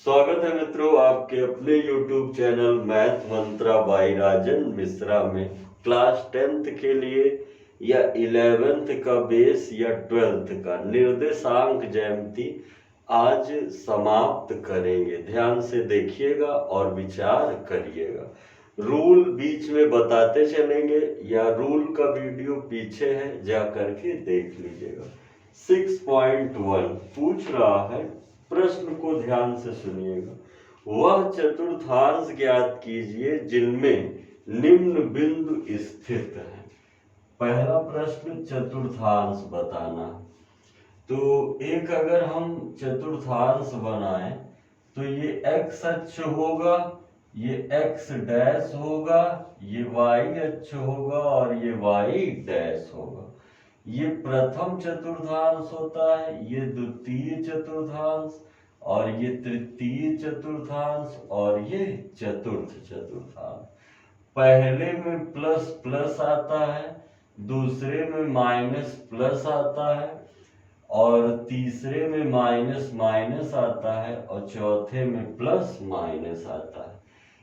स्वागत है मित्रों आपके अपने YouTube channel Math Mantra by Rajan Mishra में। क्लास 10th के लिए या 11th का बेस या 12th का निर्देशांक ज्यामिति आज समाप्त करेंगे। ध्यान से देखिएगा और विचार करिएगा। रूल बीच में बताते चलेंगे या रूल का वीडियो पीछे है, जा करके देख लीजिएगा। 6.1 पूछ रहा है, प्रश्न को ध्यान से सुनिएगा। वह चतुर्थांश ज्ञात कीजिए जिनमें निम्न बिंदु स्थित है। पहला प्रश्न चतुर्थांश बताना। तो एक अगर हम चतुर्थांश बनाएं तो ये x अक्ष होगा, ये x डैश होगा, ये y अक्ष होगा और ये y डैश होगा। ये प्रथम चतुर्थांश होता है, ये द्वितीय चतुर्थांश और ये तृतीय चतुर्थांश और ये चतुर्थ चतुर्थांश। पहले में प्लस प्लस आता है, दूसरे में माइनस प्लस आता है और तीसरे में माइनस माइनस आता है और चौथे में प्लस माइनस आता है।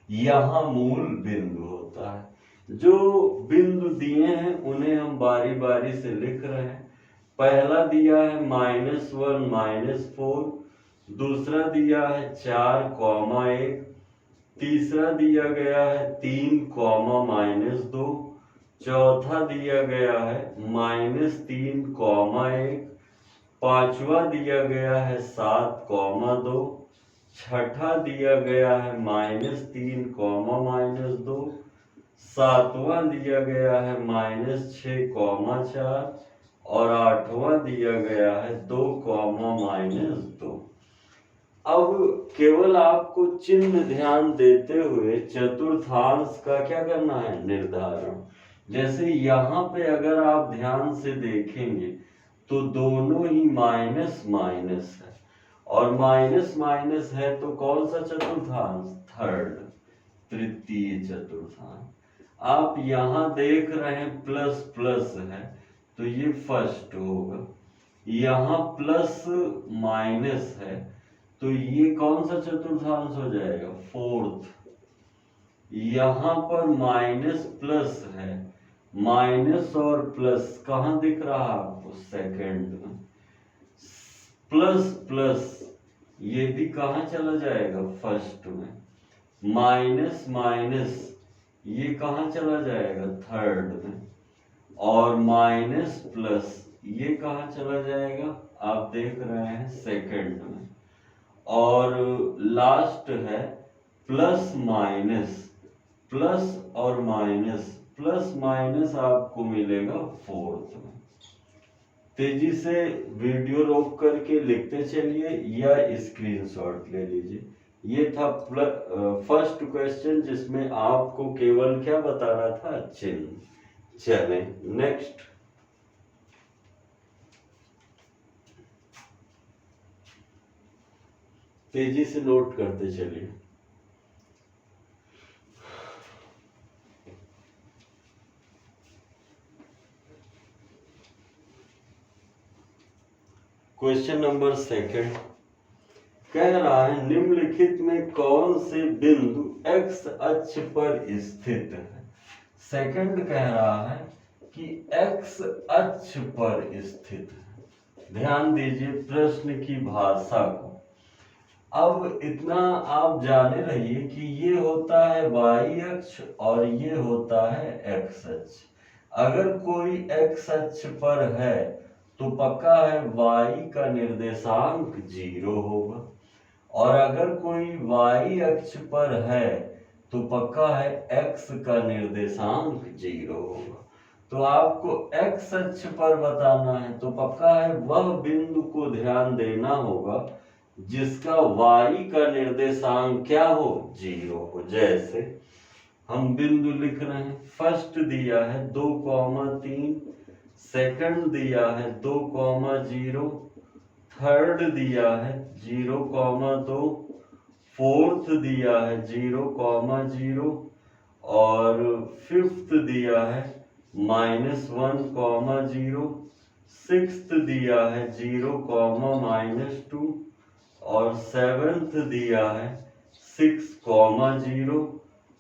यहाँ मूल बिंदु होता है। जो बिंदु दिए हैं उन्हें हम बारी बारी से लिख रहे हैं। पहला दिया है -1 -4, दूसरा दिया है 4,1, तीसरा दिया गया है 3,-2, चौथा दिया गया है -3,1, पांचवा दिया गया है 7,2, छठा दिया गया है -3,-2, सातवां दिया गया है -6,4 और आठवां दिया गया है 2,-2। अब केवल आपको चिन्ह ध्यान देते हुए चतुर्थांश का क्या करना है, निर्धारण। जैसे यहाँ पे अगर आप ध्यान से देखेंगे तो दोनों ही माइनस माइनस है और माइनस माइनस है तो कौन सा चतुर्थांश, थर्ड, तृतीय चतुर्थांश। आप यहाँ देख रहे हैं प्लस प्लस है तो ये फर्स्ट होगा, यहाँ प्लस माइनस है तो ये कौन सा चतुर्थांश हो जाएगा, फोर्थ। यहाँ पर माइनस प्लस है, माइनस और प्लस कहाँ दिख रहा है आपको, सेकंड में। प्लस प्लस ये भी कहाँ चला जाएगा, फर्स्ट में। माइनस माइनस ये कहाँ चला जाएगा, थर्ड में। और माइनस प्लस ये कहाँ चला जाएगा, आप देख रहे हैं सेकंड में। और लास्ट है प्लस माइनस, प्लस और माइनस, प्लस माइनस आपको मिलेगा फोर्थ में। तेजी से वीडियो रोक करके लिखते चलिए या स्क्रीनशॉट ले लीजिए। ये था फर्स्ट क्वेश्चन जिसमें आपको केवल क्या बताना था, चिन्ह। चलें नेक्स्ट। तेजी से नोट करते चलिए। क्वेश्चन नंबर सेकंड कह रहा है, निम्नलिखित में कौन से बिंदु x अक्ष पर स्थित है। सेकंड कह रहा है कि x अक्ष पर स्थित है। ध्यान दीजिए प्रश्न की भाषा को। अब इतना आप जाने रहिए कि ये होता है y अक्ष और ये होता है x अक्ष। अगर कोई x अक्ष पर है तो पक्का है y का निर्देशांक 0 होगा और अगर कोई y अक्ष पर है तो पक्का है x का निर्देशांक 0 होगा। तो आपको x अक्ष पर बताना है तो पक्का है वह बिंदु को ध्यान देना होगा जिसका y का निर्देशांक क्या हो, 0 हो। जैसे हम बिंदु लिख रहे हैं, फर्स्ट दिया है 2,3, सेकंड दिया है 2,0, थर्ड दिया है 0,2, फोर्थ दिया है 0,0 और फिफ्थ दिया है -1,0, सिक्स्थ दिया है 0,-2 और 7th दिया है 6,0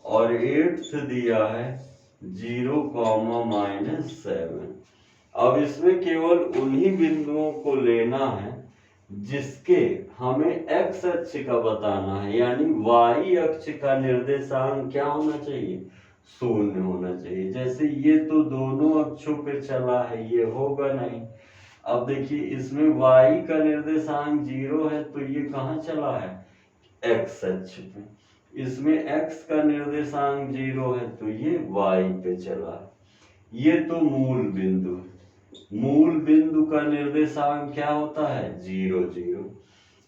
और 8th दिया है 0,-7। अब इसमें केवल उन्हीं बिंदुओं को लेना है जिसके हमें x अक्ष का बताना है, यानी y अक्ष का निर्देशांक क्या होना चाहिए, 0 होना चाहिए। जैसे ये तो दोनों अक्षों पे चला है, ये होगा नहीं। अब देखिए इसमें y का निर्देशांक 0 है तो ये कहाँ चला है, x अक्ष पे। इसमें x का निर्देशांक 0 है तो ये y पे चला है। ये तो मूल बिंदु है। मूल बिंदु का निर्देशांक क्या होता है, 0 0।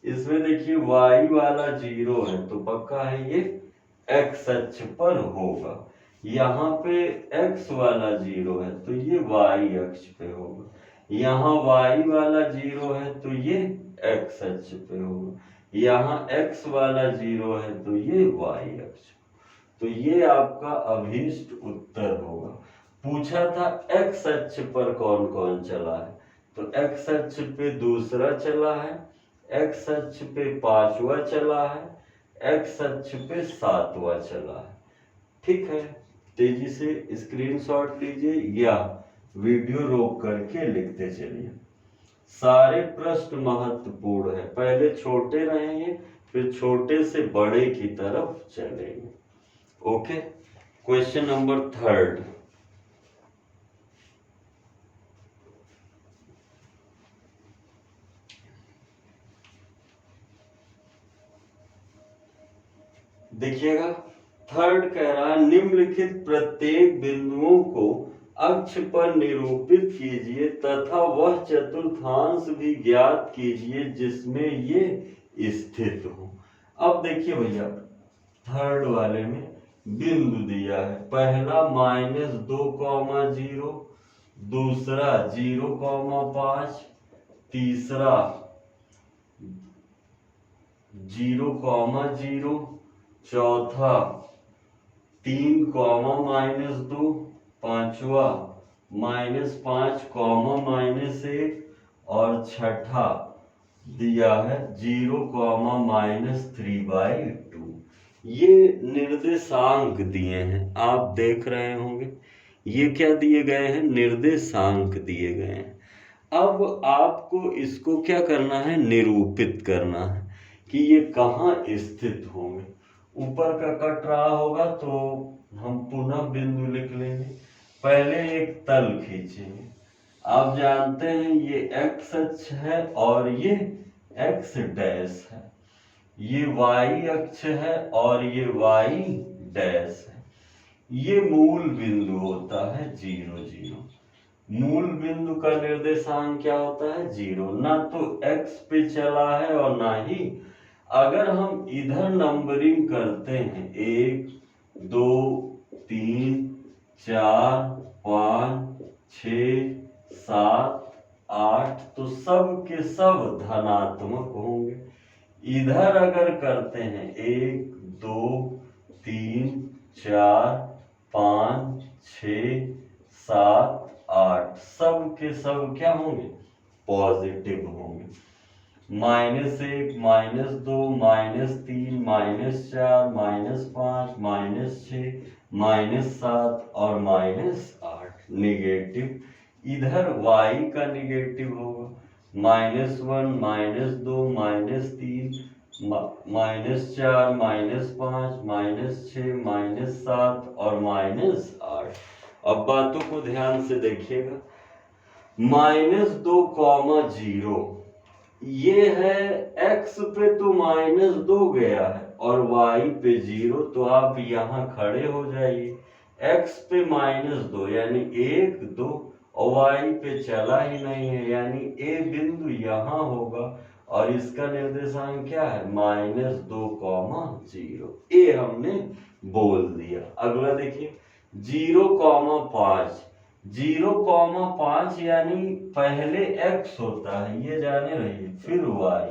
इसमें देखिए y वाला 0 है तो पक्का है ये x अक्ष पर होगा। यहाँ पे x वाला 0 है तो ये y अक्ष पे होगा। यहाँ y वाला 0 है तो ये x अक्ष पे होगा। यहाँ x वाला 0 है तो ये y अक्ष। तो ये आपका अभीष्ट उत्तर होगा। पूछा था x अक्ष पर कौन कौन चला है, तो x अक्ष पे दूसरा चला है, x अक्ष पे 5वां चला है, x अक्ष पे 7वां चला है। ठीक है, तेजी से स्क्रीनशॉट लीजिए या वीडियो रोक करके लिखते चलिए। सारे प्रश्न महत्वपूर्ण है, पहले छोटे रहेंगे फिर छोटे से बड़े की तरफ चलेंगे। Okay, question number 3। देखिएगा, 3 कह रहा है निम्नलिखित प्रत्येक बिंदुओं को अक्ष पर निरूपित कीजिए तथा वह चतुर्थांश भी ज्ञात कीजिए जिसमें ये स्थित हो। अब देखिए भैया, 3 वाले में बिंदु दिया है, पहला -2,0, दूसरा 0,5, तीसरा 0,0, चौथा 3,-2, पांचवा -5,-1 और छठा दिया है 0,-3/2। ये निर्देशांक दिए हैं, आप देख रहे होंगे। ये क्या दिए गए हैं, निर्देशांक दिए गए हैं। अब आपको इसको क्या करना है, निरूपित करना है कि ये कहाँ स्थित होंगे। ऊपर का कट रहा होगा तो हम पुनः बिंदु लिख लेंगे। पहले एक तल खींचेंगे। आप जानते हैं ये x अक्ष है और ये x डैश है, ये y अक्ष है और ये y डैश है। ये मूल बिंदु होता है 0 0। मूल बिंदु का निर्देशांक क्या होता है, 0। ना तो x पे चला है और ना ही, अगर हम इधर नंबरिंग करते हैं 1 2 3 4 5 6 7 8 तो सब के सब धनात्मक होंगे। इधर अगर करते हैं 1 2 3 4 5 6 7 8 सब के सब क्या होंगे, पॉजिटिव होंगे। -1 -2 -3 -4 -5 -6 -7 और -8 निगेटिव। इधर y का निगेटिव होगा, -1 -2 -3 -4 -5 -6 -7 और -8। अब बातों को ध्यान से देखिएगा। -2,0 ये है, x पे तो -2 गया है और y पे 0, तो आप यहाँ खड़े हो जाइए। x पे -2 यानी 1 2 और y पे चला ही नहीं है, यानी a बिंदु यहाँ होगा और इसका निर्देशांक क्या है, -2,0। a हमने बोल दिया। अगला देखिए 0,5। 0,5 यानी पहले x होता है, ये जाने रहिए, फिर y,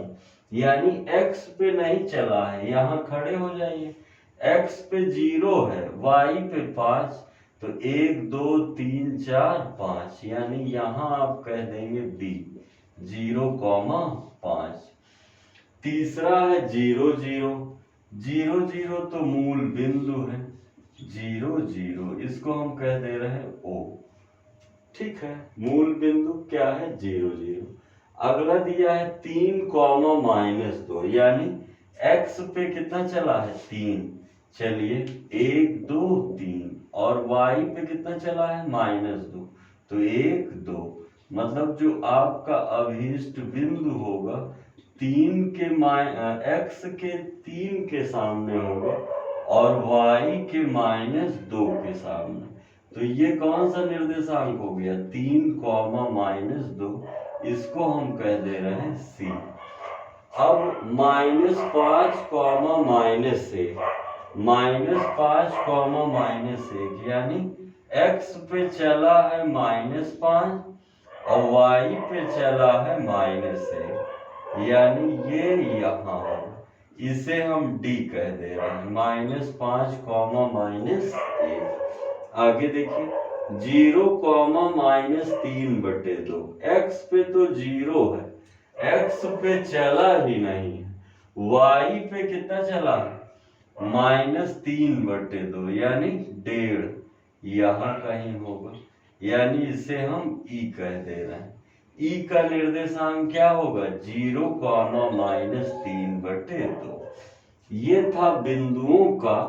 यानी x पे नहीं चला है, यहाँ खड़े हो जाइए। x पे 0 है, y पे 5, तो 1 2 3 4 5, यानी यहाँ आप कह देंगे b, 0,5। तीसरा है 0 0, 0 0 तो मूल बिंदु है, 0 0 इसको हम कह दे रहे हैं O। ठीक है, मूल बिंदु क्या है 0 0। अगला दिया है 3 कॉमा -2, यानी x पे कितना चला है 3, चलिए 1 2 3, और y पे कितना चला है -2, तो 1 2, मतलब जो आपका अभीष्ट बिंदु होगा 3 के x के 3 के सामने होगा और y के -2 के सामने, तो ये कौन सा निर्देशांक हो गया 3 कॉमा -2, इसको हम कह दे रहे हैं C। अब -5 कॉमा -1, -5 कॉमा -1, यानी x पे चला है -5 और y पे चला है -1, यानी ये यहाँ होगा, इसे हम D कह दे रहे हैं, -5 कॉमा -1। आगे देखिए 0 कॉमा -3/2, x पे तो 0 है, x पे चला ही नहीं है, y पे कितना चला है -3/2, यानी 1.5, यहाँ कहीं होगा, यानी इसे हम E कह दे रहे हैं। E का निर्देशांक क्या होगा 0 कॉमा -3/2। ये था बिंदुओं का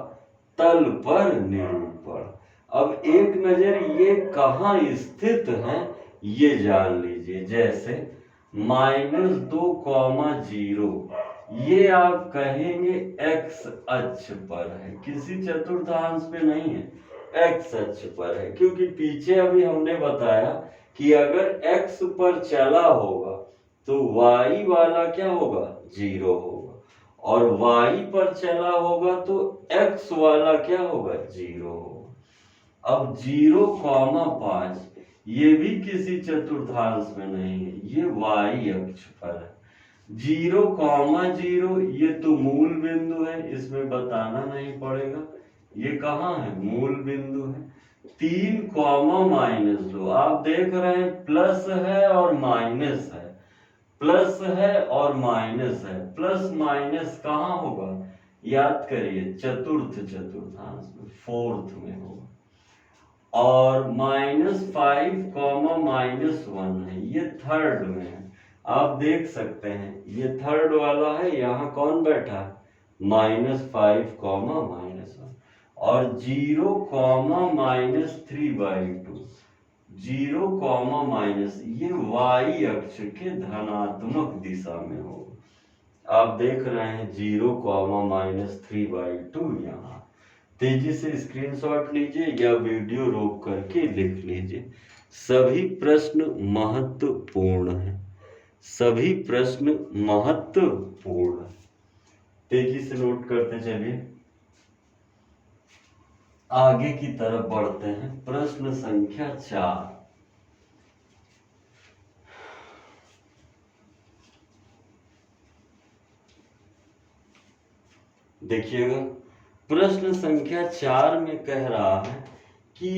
तल पर निरूपण। अब एक नजर ये कहाँ स्थित है ये जान लीजिए, जैसे -2,0, ये आप कहेंगे x अक्ष पर है, किसी चतुर्थांश पे नहीं है, x अक्ष पर है, क्योंकि पीछे अभी हमने बताया कि अगर x पर चला होगा तो y वाला क्या होगा 0 होगा, और y पर चला होगा तो x वाला क्या होगा 0 होगा। अब 0,5 ये भी किसी चतुर्थांश में नहीं है, ये y अक्ष पर है। 0,0 ये तो मूल बिंदु है, इसमें बताना नहीं पड़ेगा, ये कहाँ है मूल बिंदु है। 3 कॉमा -2, आप देख रहे हैं प्लस है और माइनस है, प्लस है और माइनस है, प्लस माइनस कहाँ होगा याद करिए चतुर्थांश में, फोर्थ में होगा। और -5 कॉमा -1 है, ये थर्ड में है, आप देख सकते हैं ये थर्ड वाला है, यहाँ कौन बैठा है -5 कॉमा -1, और 0 कॉमा -3/2, 0 कॉमा माइनस, ये y अक्ष के धनात्मक दिशा में होगा। आप देख रहे हैं 0 कॉमा -3/2, यहाँ तेजी से स्क्रीनशॉट लीजिए या वीडियो रोक करके लिख लीजिए। सभी प्रश्न महत्वपूर्ण हैं, सभी प्रश्न महत्वपूर्ण, तेजी से नोट करते चलिए। आगे की तरफ बढ़ते हैं, प्रश्न संख्या 4। देखिएगा प्रश्न संख्या 4 में कह रहा है कि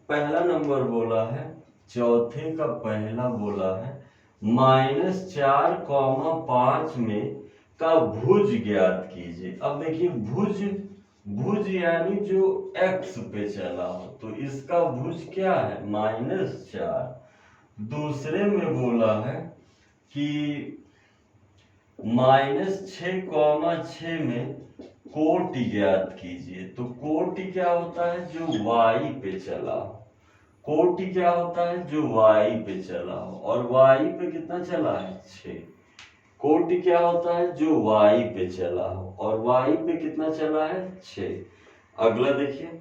पहला नंबर बोला है, चौथे का पहला बोला है -4,5 में का भुज ज्ञात कीजिए। अब देखिए भुज यानी जो x पे चला हो, तो इसका भुज क्या है -4। दूसरे में बोला है कि -6,6 में कोटि ज्ञात कीजिए, तो कोटि क्या होता है जो y पे चला हो, कोटि क्या होता है जो y पे चला हो, और y पे कितना चला है 6। कोटि क्या होता है जो y पे चला हो, और y पे कितना चला है 6। अगला देखिए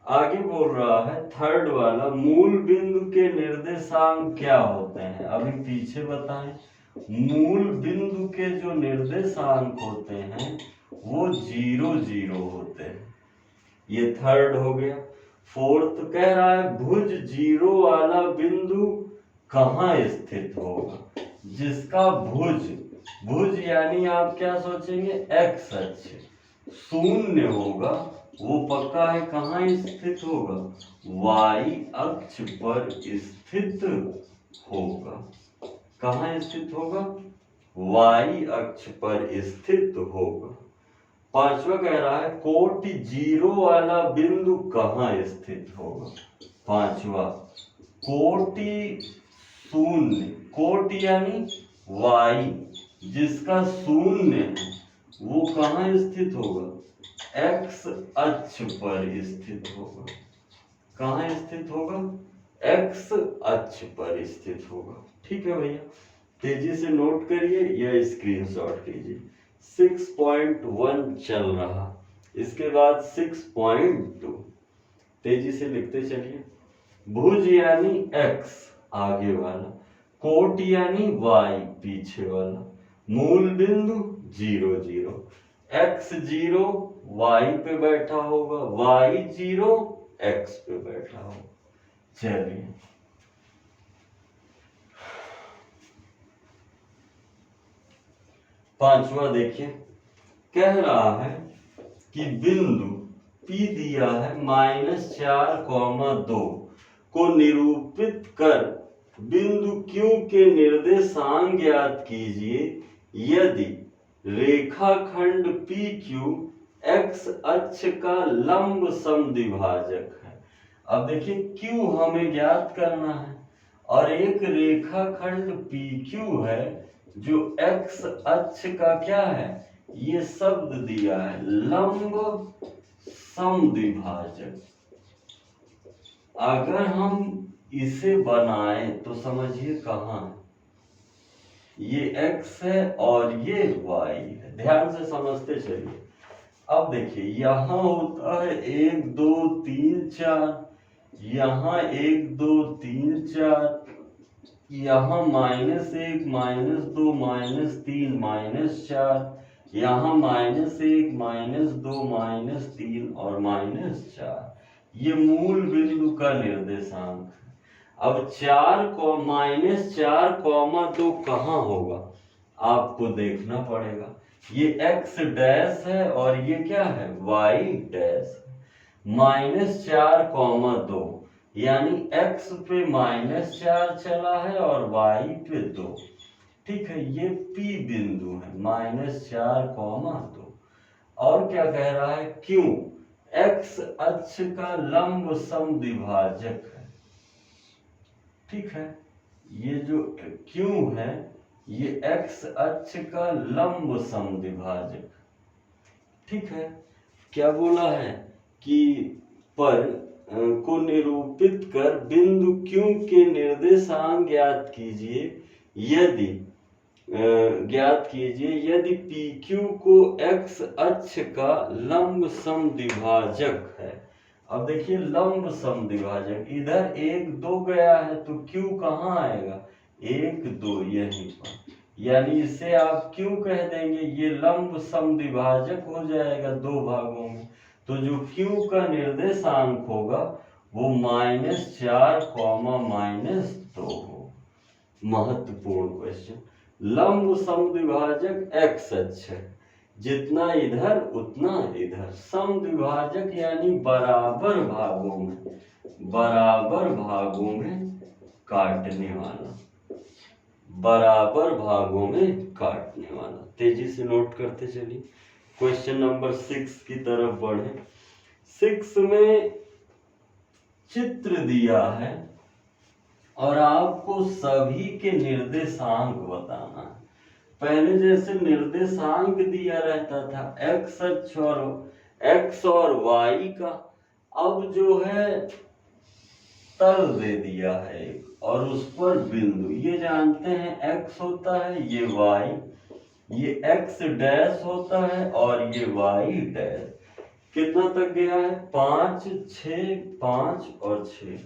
आगे बोल रहा है थर्ड वाला, मूल बिंदु के निर्देशांक क्या होते हैं। अभी पीछे बताएं, मूल बिंदु के जो निर्देशांक होते हैं वो 0 0 होते हैं, ये थर्ड हो गया। फोर्थ कह रहा है भुज 0 वाला बिंदु कहाँ स्थित होगा, जिसका भुज यानी आप क्या सोचेंगे x अक्ष शून्य होगा, वो पक्का है कहाँ स्थित होगा y अक्ष पर स्थित होगा। कहाँ स्थित होगा y अक्ष पर स्थित होगा। पांचवा कह रहा है कोटि जीरो वाला बिंदु कहाँ स्थित होगा। पांचवा कोटि शून्य, कोटि यानी y जिसका शून्य है वो कहाँ स्थित होगा, x अक्ष पर स्थित होगा। कहाँ स्थित होगा, x अक्ष पर स्थित होगा। ठीक है भैया, तेजी से नोट करिए या स्क्रीनशॉट लीजिए। 6.1 चल रहा, इसके बाद 6.2 तेजी से लिखते चलिए। भुज यानी x आगे वाला, कोट यानी y पीछे वाला, मूल बिंदु 0 0, x 0 y पे बैठा होगा, y 0 x पे बैठा होगा। चलिए पांचवा देखिए, कह रहा है कि बिंदु P दिया है -4,2 को निरूपित कर बिंदु Q के निर्देशांक ज्ञात कीजिए यदि रेखाखंड PQ x अक्ष का लंब समद्विभाजक है। अब देखिए Q हमें ज्ञात करना है और एक रेखाखंड PQ है जो x अक्ष का क्या है, ये शब्द दिया है लंब समद्विभाजक। अगर हम इसे बनाएं तो समझिए कहाँ है, ये x है और ये y है। ध्यान से समझते चलिए। अब देखिए यहाँ होता है 1 2 3 4, यहाँ 1 2 3 4, यहाँ -1 -2 -3 -4, यहाँ -1 -2 -3 और -4, ये मूल बिंदु का निर्देशांक है। अब 4,-4,2 कहाँ होगा आपको देखना पड़ेगा। ये x डैश है और ये क्या है, y डैश। -4,2 यानी x पे -4 चला है और y पे 2। ठीक है, ये P बिंदु है -4,2। और क्या कह रहा है, Q x अक्ष का लंब समद्विभाजक है। ठीक है, ये जो Q है ये x अक्ष का लंब समद्विभाजक। ठीक है, क्या बोला है कि पर को निरूपित कर बिंदु Q के निर्देशांक ज्ञात कीजिए यदि PQ को x अक्ष का लंब समद्विभाजक है। अब देखिए लंब समद्विभाजक, इधर 1 2 गया है तो Q कहाँ आएगा, 1 2 यहीं पर, यानी इसे आप Q कह देंगे। ये लंब समद्विभाजक हो जाएगा 2 भागों में, तो जो Q का निर्देशांक होगा वो -4, -2 हो। महत्वपूर्ण क्वेश्चन, लंब समद्विभाजक x अक्ष है, जितना इधर उतना इधर, समद्विभाजक यानी बराबर भागों में काटने वाला, बराबर भागों में काटने वाला। तेजी से नोट करते चलिए। क्वेश्चन नंबर 6 की तरफ बढ़े। 6 में चित्र दिया है और आपको सभी के निर्देशांक बताना है। पहले जैसे निर्देशांक दिया रहता था x अक्ष और y का, अब जो है तल दे दिया है और उस पर बिंदु। ये जानते हैं x होता है, ये y, ये x डैश होता है और ये y डैश। कितना तक गया है, 5 6 5 और 6,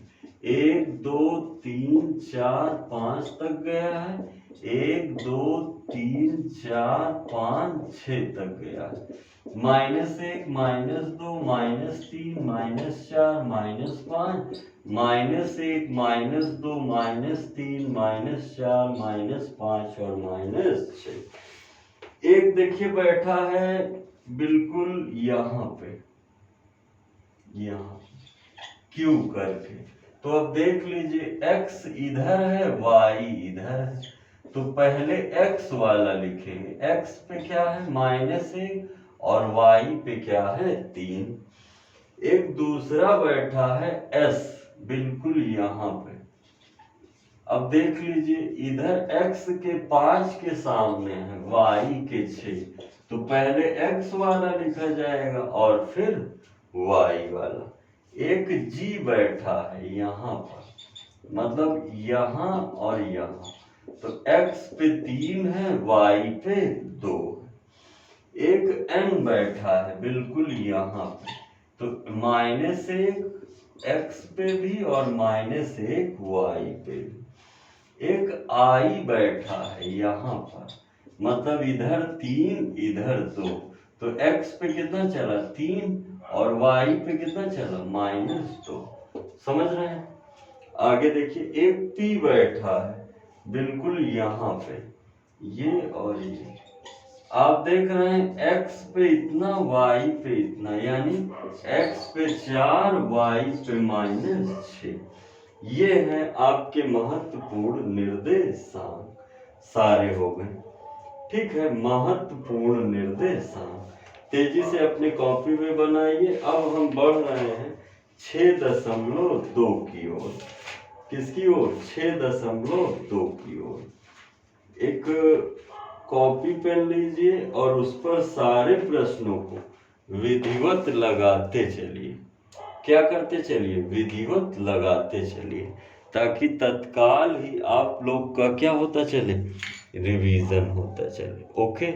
1 2 3 4 5 तक गया है, 1 2 3 4 5 6 तक गया है। -1 -2 -3 -4 -5, -1 -2 -3 -4 -5 और -6। एक देखिए बैठा है बिल्कुल यहाँ पे, यहाँ Q करके। तो अब देख लीजिए x इधर है y इधर है, तो पहले x वाला लिखेंगे, x पे क्या है -1 और y पे क्या है 3। एक दूसरा बैठा है s बिल्कुल यहाँ पे। अब देख लीजिए इधर x के 5 के सामने है y के 6, तो पहले x वाला लिखा जाएगा और फिर y वाला। एक g बैठा है यहाँ पर, मतलब यहाँ और यहाँ, तो x पे 3 है y पे 2 है। एक n बैठा है बिल्कुल यहाँ पे, तो -1 x पे भी और -1 y पे भी। एक i बैठा है यहाँ पर, मतलब इधर 3 इधर 2, तो x पे कितना चला 3 और y पे कितना चला -2। समझ रहे हैं? आगे देखिए एक p बैठा है बिल्कुल यहाँ पे, ये और ये। आप देख रहे हैं x पे इतना y पे इतना, यानी x पे 4 y पे -6। ये है आपके महत्वपूर्ण निर्देशांक, सारे हो गए। ठीक है, महत्वपूर्ण निर्देशांक तेजी से अपनी कॉपी में बनाइए। अब हम बढ़ रहे हैं 6.2 की ओर। किसकी ओर? 6.2 की ओर। एक कॉपी पेन लीजिए और उस पर सारे प्रश्नों को विधिवत लगाते चलिए। क्या करते चलिए? विधिवत लगाते चलिए, ताकि तत्काल ही आप लोग का क्या होता चले, रिवीजन होता चले। ओके,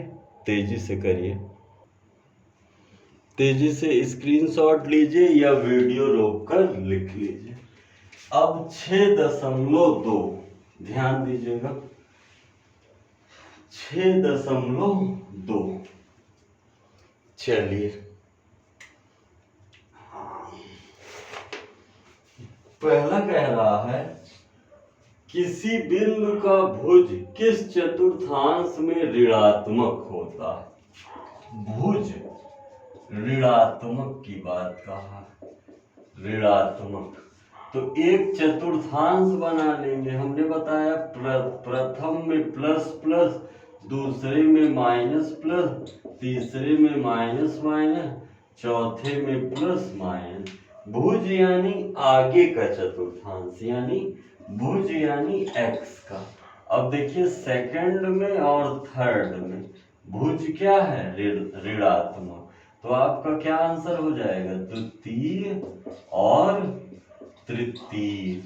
तेजी से करिए, तेजी से स्क्रीनशॉट लीजिए या वीडियो रोककर लिख लीजिए। अब 6.2 ध्यान दीजिएगा, 6.2। चलिए पहला कह रहा है किसी बिंदु का भुज किस चतुर्थांश में ऋणात्मक होता है। भुज ऋणात्मक की बात कहा, ऋणात्मक। तो एक चतुर्थांश बना लेंगे, हमने बताया प्रथम में प्लस प्लस, दूसरे में माइनस प्लस, तीसरे में माइनस माइनस, चौथे में प्लस माइनस। भुज यानी आगे का चतुर्थांश, यानी भुज यानी x का। अब देखिए सेकंड में और थर्ड में भुज क्या है, ऋणात्मक। तो आपका क्या आंसर हो जाएगा, द्वितीय और तृतीय।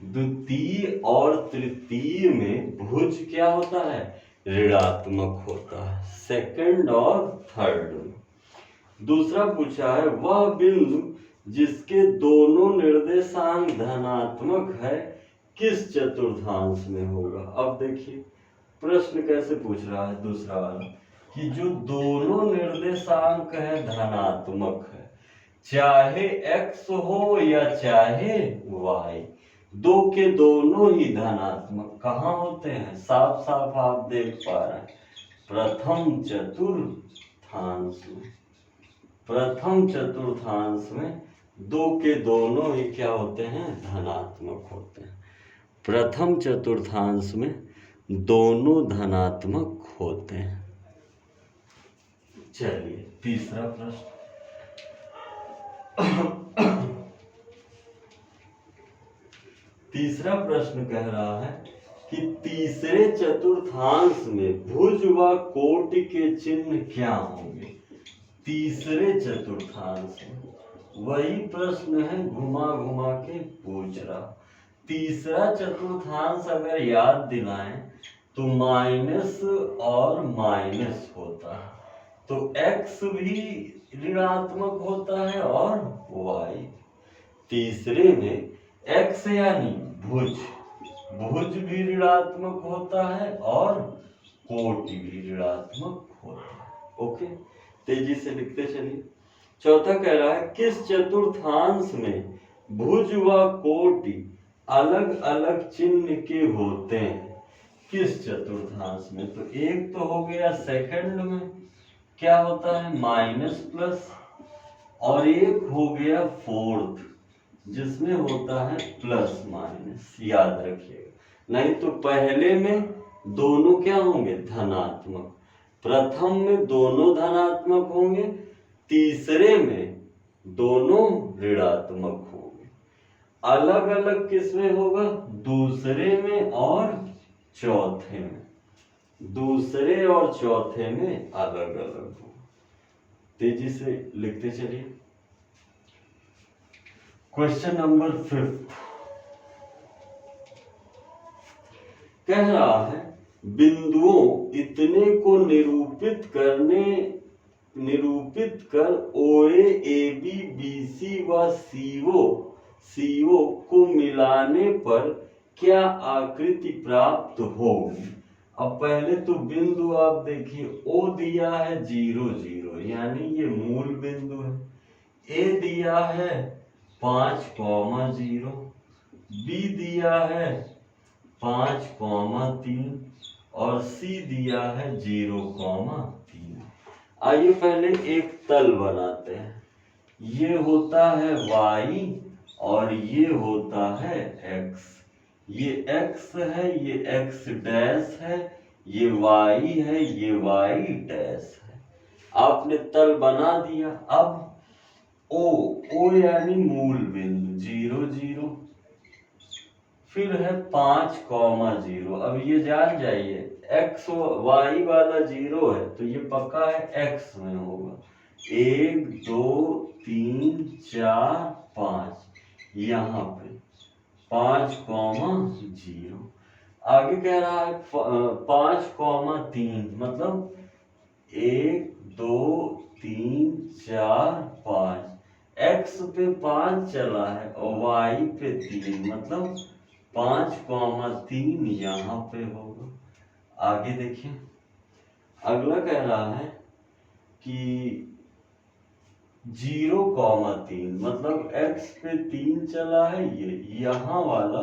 द्वितीय और तृतीय में भुज क्या होता है, ऋणात्मक होता है, सेकंड और थर्ड में। दूसरा पूछा है वह बिंदु जिसके दोनों निर्देशांक धनात्मक है किस चतुर्थांश में होगा। अब देखिए प्रश्न कैसे पूछ रहा है दूसरा वाला, कि जो दोनों निर्देशांक है धनात्मक है, चाहे x हो या चाहे y, दो के दोनों ही धनात्मक कहाँ होते हैं, साफ साफ आप देख पा रहे हैं, प्रथम चतुर्थांश में। प्रथम चतुर्थांश में दो के दोनों ही क्या होते हैं, धनात्मक होते हैं। प्रथम चतुर्थांश में दोनों धनात्मक होते हैं। चलिए तीसरा प्रश्न। तीसरा प्रश्न कह रहा है कि तीसरे चतुर्थांश में भुज व कोटि के चिन्ह क्या होंगे। तीसरे चतुर्थांश में वही प्रश्न है, घुमा घुमा के पूछ रहा। तीसरा चतुर्थांश अगर याद दिलाएं तो माइनस और माइनस होता है, तो x भी ऋणात्मक होता है और y। तीसरे में x यानी भुज, भुज भी ऋणात्मक होता है और कोटि भी ऋणात्मक होता है। ओके, तेजी से लिखते चलिए। चौथा कह रहा है किस चतुर्थांश में भुज व कोटि अलग अलग चिन्ह के होते हैं। किस चतुर्थांश में, तो एक तो हो गया सेकंड में क्या होता है, माइनस प्लस, और एक हो गया फोर्थ जिसमें होता है प्लस माइनस। याद रखिएगा, नहीं तो पहले में दोनों क्या होंगे, धनात्मक। प्रथम में दोनों धनात्मक होंगे, तीसरे में दोनों ऋणात्मक होंगे। अलग अलग किसमें होगा, दूसरे में और चौथे में। दूसरे और चौथे में अलग अलग होगा। तेजी से लिखते चलिए। क्वेश्चन नंबर 5 कह रहा है बिंदुओं इतने को निरूपित कर OA AB BC व CO को मिलाने पर क्या आकृति प्राप्त होगी। अब पहले तो बिंदु आप देखिए, O दिया है 0 0 यानी ये मूल बिंदु है। A दिया है 5,0, B दिया है 5,3 और C दिया है 0,3। आइए पहले एक तल बनाते हैं। ये होता है y और ये होता है x। ये x है, ये x डैश है, ये y है, ये y डैश है। आपने तल बना दिया। अब O यानी मूल बिंदु 0 0, फिर है 5,0। अब ये जान जाइए x y वाला 0 है तो ये पक्का है x में होगा। 1 2 3 4 5 यहाँ पे 5,0। आगे कह रहा है 5,3 मतलब 1 2 3 4 5। x पे 5 चला है और y पे 3 मतलब 5,3 यहाँ पे होगा। आगे देखिए, अगला कह रहा है कि 0,3 मतलब x पे 3 चला है, ये यहाँ वाला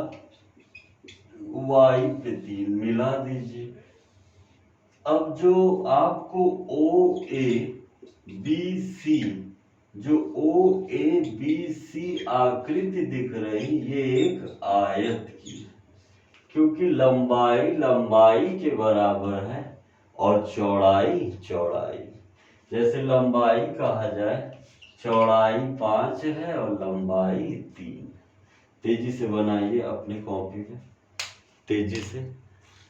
y पे 3 मिला दीजिए। अब जो आपको जो OABC आकृति दिख रही, ये एक आयत की है, क्योंकि लंबाई लंबाई के बराबर है और चौड़ाई चौड़ाई। जैसे लंबाई कहा जाए, चौड़ाई 5 है और लंबाई 3। तेजी से बनाइए अपनी कॉपी पे, तेजी से।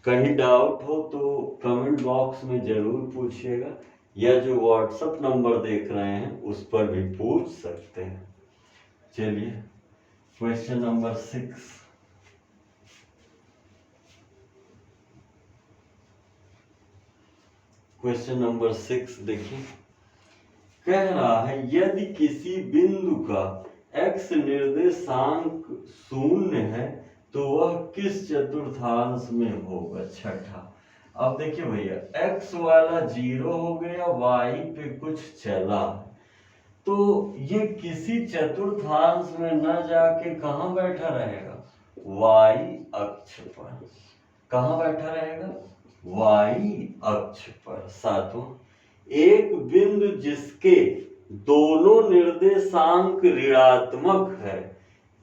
कहीं डाउट हो तो कमेंट बॉक्स में जरूर पूछिएगा, या जो व्हाट्सएप नंबर देख रहे हैं उस पर भी पूछ सकते हैं। चलिए क्वेश्चन नंबर 6। क्वेश्चन नंबर 6 देखिए, कह रहा है यदि किसी बिंदु का x निर्देशांक 0 है तो वह किस चतुर्थांश में होगा। छठा। अब देखिए भैया, x वाला 0 हो गया, y पे कुछ चला, तो ये किसी चतुर्थांश में न जाके कहाँ बैठा रहेगा, y अक्ष पर। कहाँ बैठा रहेगा, y अक्ष पर। सातवां, एक बिंदु जिसके दोनों निर्देशांक ऋणात्मक है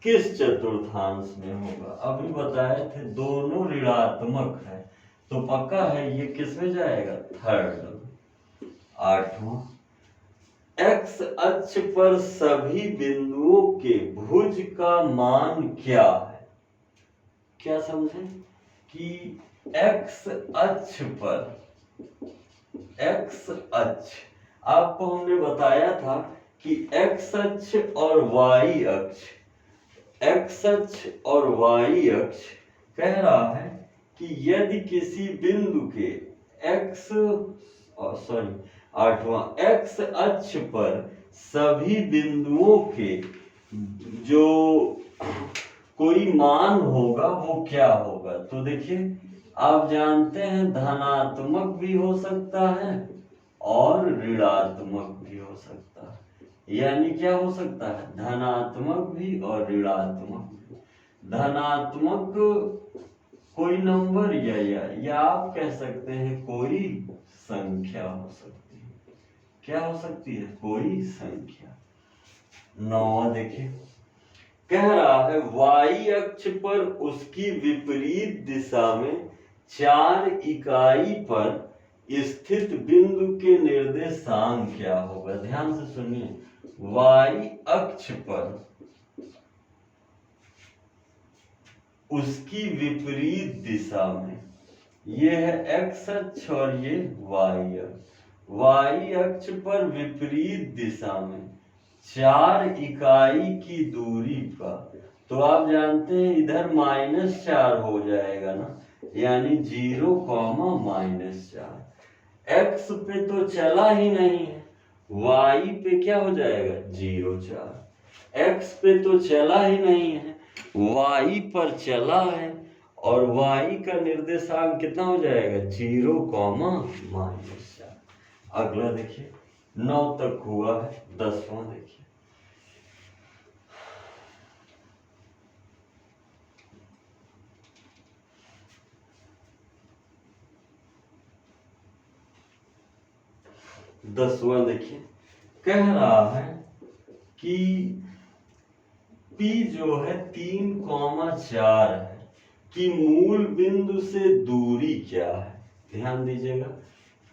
किस चतुर्थांश में होगा। अभी बताए थे दोनों ऋणात्मक है तो पक्का है ये किस में जाएगा, थर्ड। आठवां, x अक्ष पर सभी बिंदुओं के भुज का मान क्या है। क्या समझे कि x अक्ष पर, x अक्ष आपको हमने बताया था कि x अक्ष और y अक्ष, x अक्ष और y अक्ष कह रहा है कि यदि किसी बिंदु के आठवां, x अक्ष पर सभी बिंदुओं के जो कोई मान होगा वो क्या होगा। तो देखिए, आप जानते हैं धनात्मक भी हो सकता है और ऋणात्मक भी हो सकता है। यानी क्या हो सकता है, धनात्मक भी और ऋणात्मक भी। धनात्मक कोई नंबर या आप कह सकते हैं कोई संख्या हो सकती है। क्या हो सकती है, कोई संख्या। 9वां देखिए, कह रहा है y अक्ष पर उसकी विपरीत दिशा में 4 इकाई पर स्थित बिंदु के निर्देशांक क्या होगा। ध्यान से सुनिए, y अक्ष पर उसकी विपरीत दिशा में, ये है x अक्ष और ये y अक्ष। y अक्ष पर विपरीत दिशा में 4 इकाई की दूरी पर, तो आप जानते हैं इधर -4 हो जाएगा ना, यानी 0, -4। x पे तो चला ही नहीं है, y पे क्या हो जाएगा 0, 4। x पे तो चला ही नहीं है, y पर चला है, और y का निर्देशांक कितना हो जाएगा 0, -4। अगला देखिए, 9 तक हुआ है, 10वां देखिए। दसवां देखिए, कह रहा है कि P जो है 3,4 है कि मूल बिंदु से दूरी क्या है। ध्यान दीजिएगा,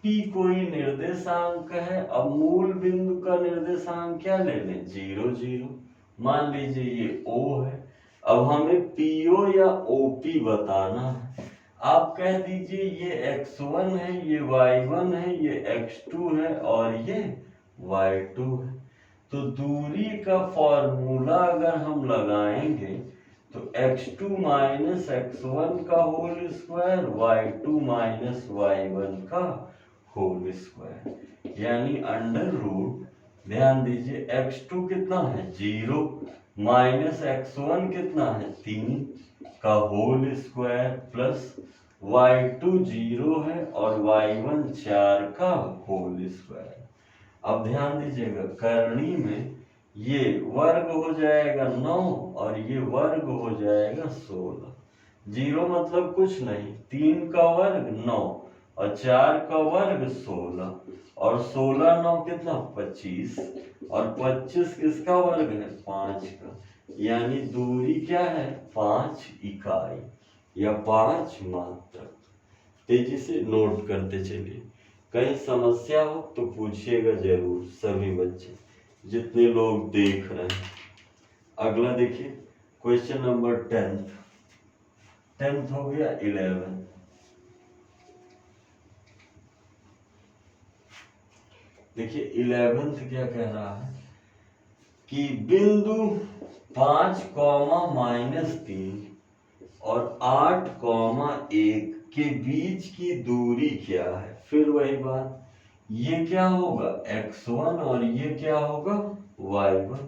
P कोई निर्देशांक है, अब मूल बिंदु का निर्देशांक क्या ले लें 0, 0। मान लीजिए ये O है, अब हमें PO या OP बताना है। आप कह दीजिए ये x1 है, ये y1 है, ये x2 है और ये y2 है। तो दूरी का फॉर्मूला अगर हम लगाएंगे तो x2 माइनस x1 का whole square, y2 minus y1 का होल स्क्वायर, यानी अंडर रूट, ध्यान दीजिए x2 कितना है 0, माइनस x1 कितना है 3 का होल स्क्वायर, प्लस y2 0 है और y1 4 का होल स्क्वायर। अब ध्यान दीजिएगा, करनी में ये वर्ग हो जाएगा 9 और ये वर्ग हो जाएगा 16। 0 मतलब कुछ नहीं, 3 का वर्ग 9 और 4 का वर्ग 16, और 16 9 कितना 25, और 25 किसका वर्ग है 5 का, यानी दूरी क्या है 5 इकाई या 5 मात्रक। तेजी से नोट करते चलिए, कहीं समस्या हो तो पूछिएगा जरूर, सभी बच्चे जितने लोग देख रहे हैं। अगला देखिए, क्वेश्चन नंबर 10 हो गया, 11। देखिए 11 क्या कह रहा है कि बिंदु 5, -3 और 8, 1 के बीच की दूरी क्या है। फिर वही बात, ये क्या होगा x1 और ये क्या होगा y1,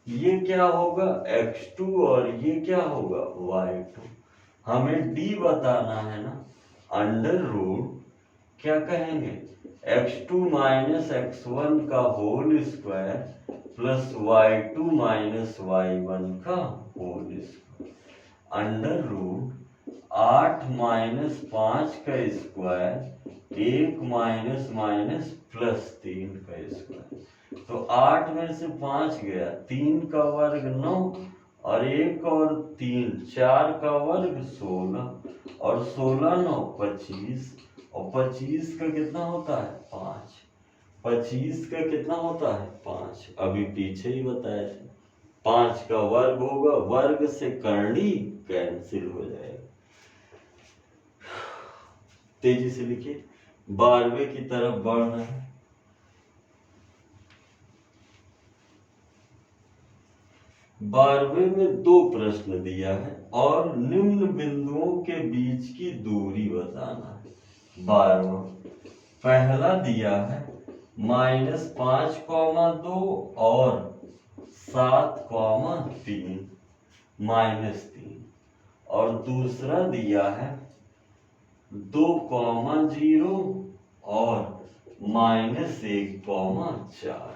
ये क्या होगा x2 और ये क्या होगा y2। हमें d बताना है ना, अंडर रूट क्या कहेंगे x2 माइनस x1 का whole square plus y2 minus y1 का whole square, under root 8 minus 5 का स्क्वायर, 1 माइनस माइनस प्लस 3 का स्क्वायर। तो 8 में से 5 गया, 3 का वर्ग 9 और 1 और 3 4 का वर्ग 16, और 16 9 25, और 25 का कितना होता है 5, 25 का कितना होता है 5, अभी पीछे ही बताए थे। 5 का वर्ग होगा, वर्ग से करनी कैंसिल हो जाएगा। तेजी से लिखिए, 12वें की तरफ बढ़ना है। 12वें में 2 प्रश्न दिया है और निम्न बिंदुओं के बीच की दूरी बताना है। 12वां, पहला दिया है -5,2 और 7,3 -3, और दूसरा दिया है 2,0 और -1,4।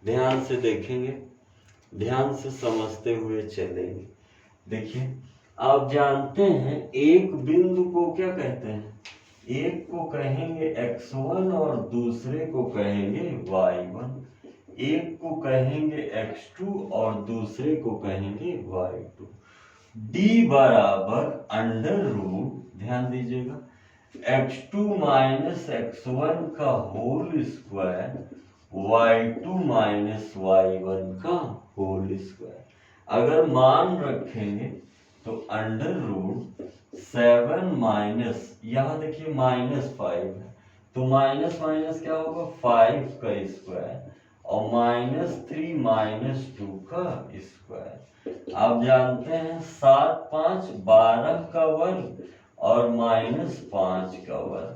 ध्यान से देखेंगे, ध्यान से समझते हुए चलेंगे। देखिए, आप जानते हैं एक बिंदु को क्या कहते हैं, एक को कहेंगे x1 और दूसरे को कहेंगे y1, एक को कहेंगे x2 और दूसरे को कहेंगे y2। d बराबर अंडर रूट, ध्यान दीजिएगा, x2 माइनस x1 का whole square y2 minus y1 का होल स्क्वायर। अगर मान रखेंगे तो अंडर रूट 7 माइनस, यहाँ देखिए -5 है, तो माइनस माइनस क्या होगा 5 का स्क्वायर और -3 -2 का स्क्वायर। आप जानते हैं 7 5 12 का वर्ग और -5 का वर्ग।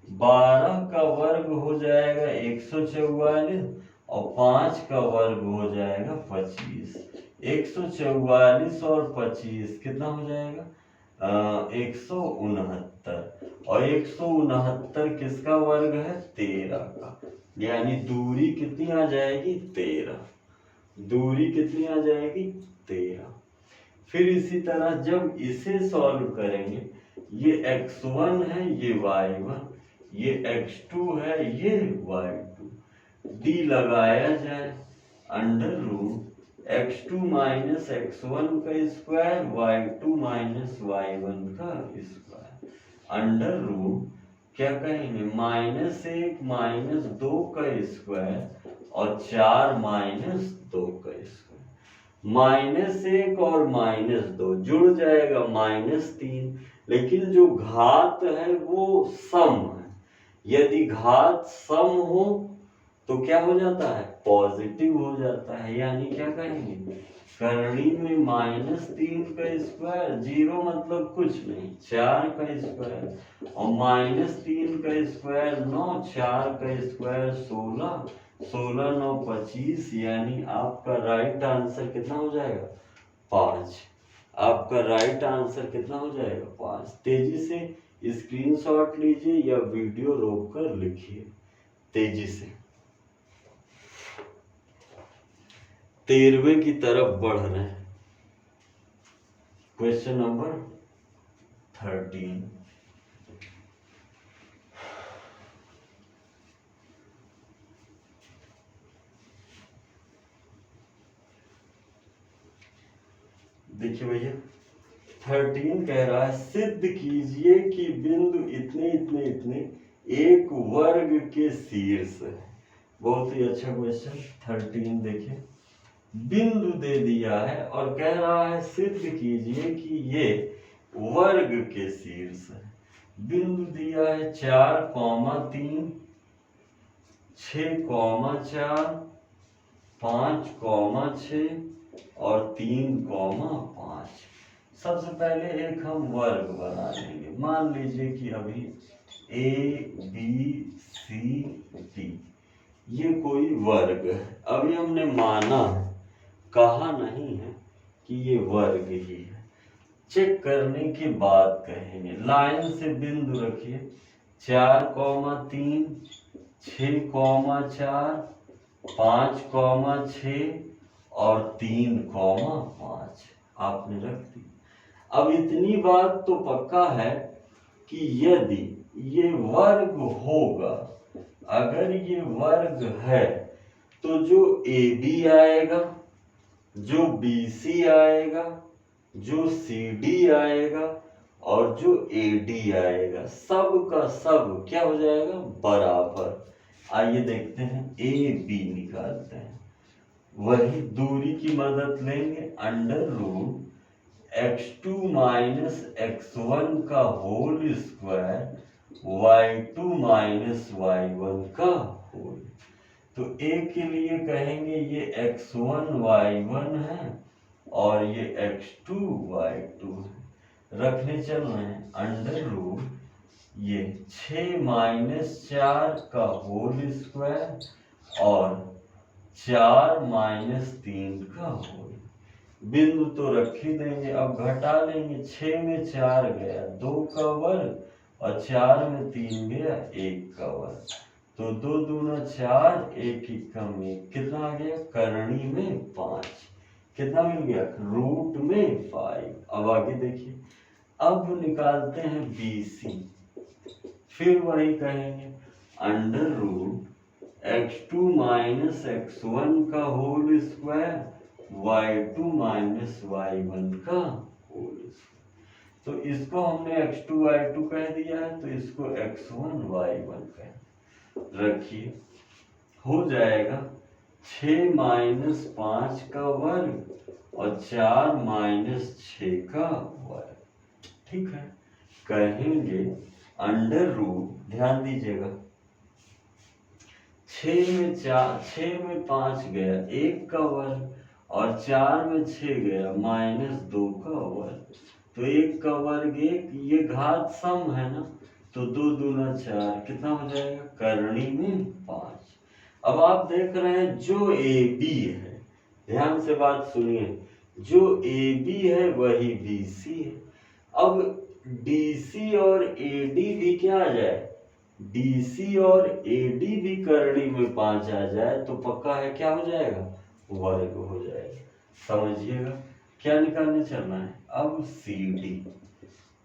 12 का वर्ग हो जाएगा 144 और 5 का वर्ग हो जाएगा 25। 144 और 25 कितना हो जाएगा 169, और 169 किसका वर्ग है 13 का, यानी दूरी कितनी आ जाएगी 13। दूरी कितनी आ जाएगी 13। फिर इसी तरह जब इसे सॉल्व करेंगे, ये x1 है ये y1, ये x2 है ये y2, डी लगाया जाए under root x2 minus x1 का स्क्वायर y2 माइनस y1 का स्क्वायर अंडर रूट क्या कहेंगे -1 -2 का स्क्वायर और 4 -2 का स्क्वायर। -1 और -2 जुड़ जाएगा -3, लेकिन जो घात है वो सम है। यदि घात सम हो तो क्या हो जाता है पॉजिटिव हो जाता है, यानी क्या कहेंगे करणी में -3 का स्क्वायर, 0 मतलब कुछ नहीं, 4 का स्क्वायर और -3 का स्क्वायर 9, 4 का स्क्वायर 16, 16 9 25, यानी आपका राइट आंसर कितना हो जाएगा 5। आपका राइट आंसर कितना हो जाएगा 5। तेजी से स्क्रीनशॉट लीजिए या वीडियो रोककर लिखिए तेजी से। 13वें की तरफ बढ़ रहे हैं। Question number 13। देखिए भैया 13 कह रहा है सिद्ध कीजिए कि बिंदु इतने इतने इतने एक वर्ग के शीर्ष है। बहुत ही अच्छा क्वेश्चन। 13 देखिए बिंदु दे दिया है और कह रहा है सिद्ध कीजिए कि ये वर्ग के शीर्ष है। बिंदु दिया है 4,3, 6,4, 5,6 और 3,5। सबसे पहले एक हम वर्ग बना लेंगे। मान लीजिए कि अभी ABCD ये कोई वर्ग है। अभी हमने माना है, कहा नहीं है कि ये वर्ग ही है। चेक करने के बाद कहेंगे। लाइन से बिंदु रखिए 4,3, 6,4, 5,6 और 3,5 आपने रख दी। अब इतनी बात तो पक्का है कि यदि ये वर्ग होगा, अगर ये वर्ग है तो जो AB आएगा, जो BC आएगा, जो CD आएगा और जो AD आएगा, सब का सब क्या हो जाएगा बराबर। आइए देखते हैं AB निकालते हैं। वही दूरी की मदद लेंगे under root x2 minus x1 का whole square y2 minus y1 का होल। तो a के लिए कहेंगे ये x1 y1 है और ये x2 y2 है। रखने चल रहे हैं अंडर रूट ये 6 माइनस 4 का होल स्क्वायर और 4 माइनस 3 का होल। बिंदु तो रख ही देंगे, अब घटा लेंगे। 6 में 4 गया 2 का वर्ग और 4 में 3 गया 1 का वर्ग। तो 2 दूना 4, 1 कम 1, कितना आ गया करणी में 5। कितना मिल गया रूट में 5। अब आगे देखिए, अब निकालते हैं BC। फिर वही कहेंगे under root x2 minus x1 का whole square y2 minus y1 का होल स्क्वायर। तो इसको हमने x2 y2 कह दिया है, तो इसको x1 y1 कह रखिए। हो जाएगा 6 माइनस 5 का वर्ग और 4 माइनस 6 का वर्ग। ठीक है, कहेंगे अंडर रूट, ध्यान दीजिएगा, 6 में 5 गया 1 का वर्ग और 4 में 6 गया -2 का वर्ग। तो 1 का वर्ग 1, ये घात सम है ना, तो 2 दूना 4, कितना हो जाएगा, करणी में 5। अब आप देख रहे हैं जो ए बी है, ध्यान से बात सुनिए, जो ए बी है वही बी सी है। अब डीसी और एडी भी क्या आ जाए, डीसी और एडी भी करणी में 5 आ जाए तो पक्का है क्या हो जाएगा, वर्ग हो जाएगा। समझिएगा क्या निकालने चलना है अब, सी डी।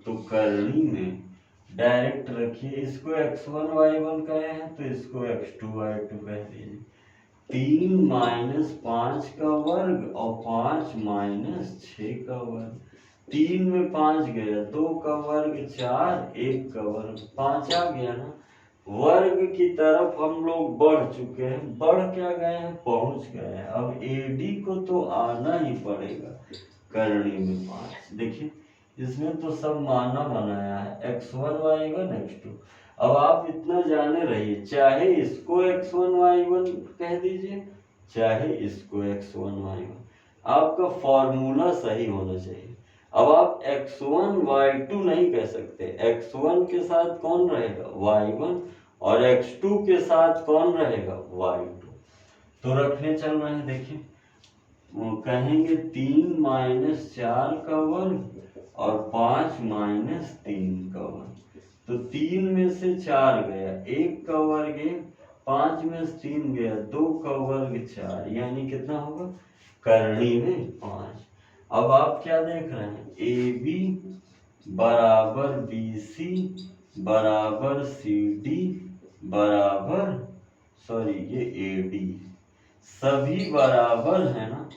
तो करणी में डायरेक्ट रखिए, इसको x1 y1 कहे हैं तो इसको x2 y2 कह दीजिए। 3 माइनस 5 का वर्ग और 5 माइनस 6 का वर्ग। 3 में 5 गया, 2 का वर्ग 4, 1 का वर्ग 5 आ गया ना। वर्ग की तरफ हम लोग बढ़ चुके हैं, बढ़ क्या गए हैं, पहुंच गए हैं। अब एडी को तो आना ही पड़ेगा करणी में 5। देखिए इसमें तो सब माना बनाया है, x1 y1 x2। अब आप इतना जाने रहिए, चाहे इसको x1 y1 कह दीजिए, चाहे इसको x1 y1, आपका फॉर्मूला सही होना चाहिए। अब आप x1 y2 नहीं कह सकते, x1 के साथ कौन रहेगा, y1, और x2 के साथ कौन रहेगा, y2। तो रखने चल रहे हैं, देखिए वो कहेंगे 3 माइनस 4 का वर्ग और 5 माइनस 3 का वर्ग। तो 3 में से 4 गया, 1 का वर्ग 1, 5 में से 3 गया, 2 का वर्ग 4, यानी कितना होगा, करणी में 5। अब आप क्या देख रहे हैं, ए बी बराबर बी सी बराबर सी डी बराबर, सॉरी ये ए डी, सभी बराबर है ना,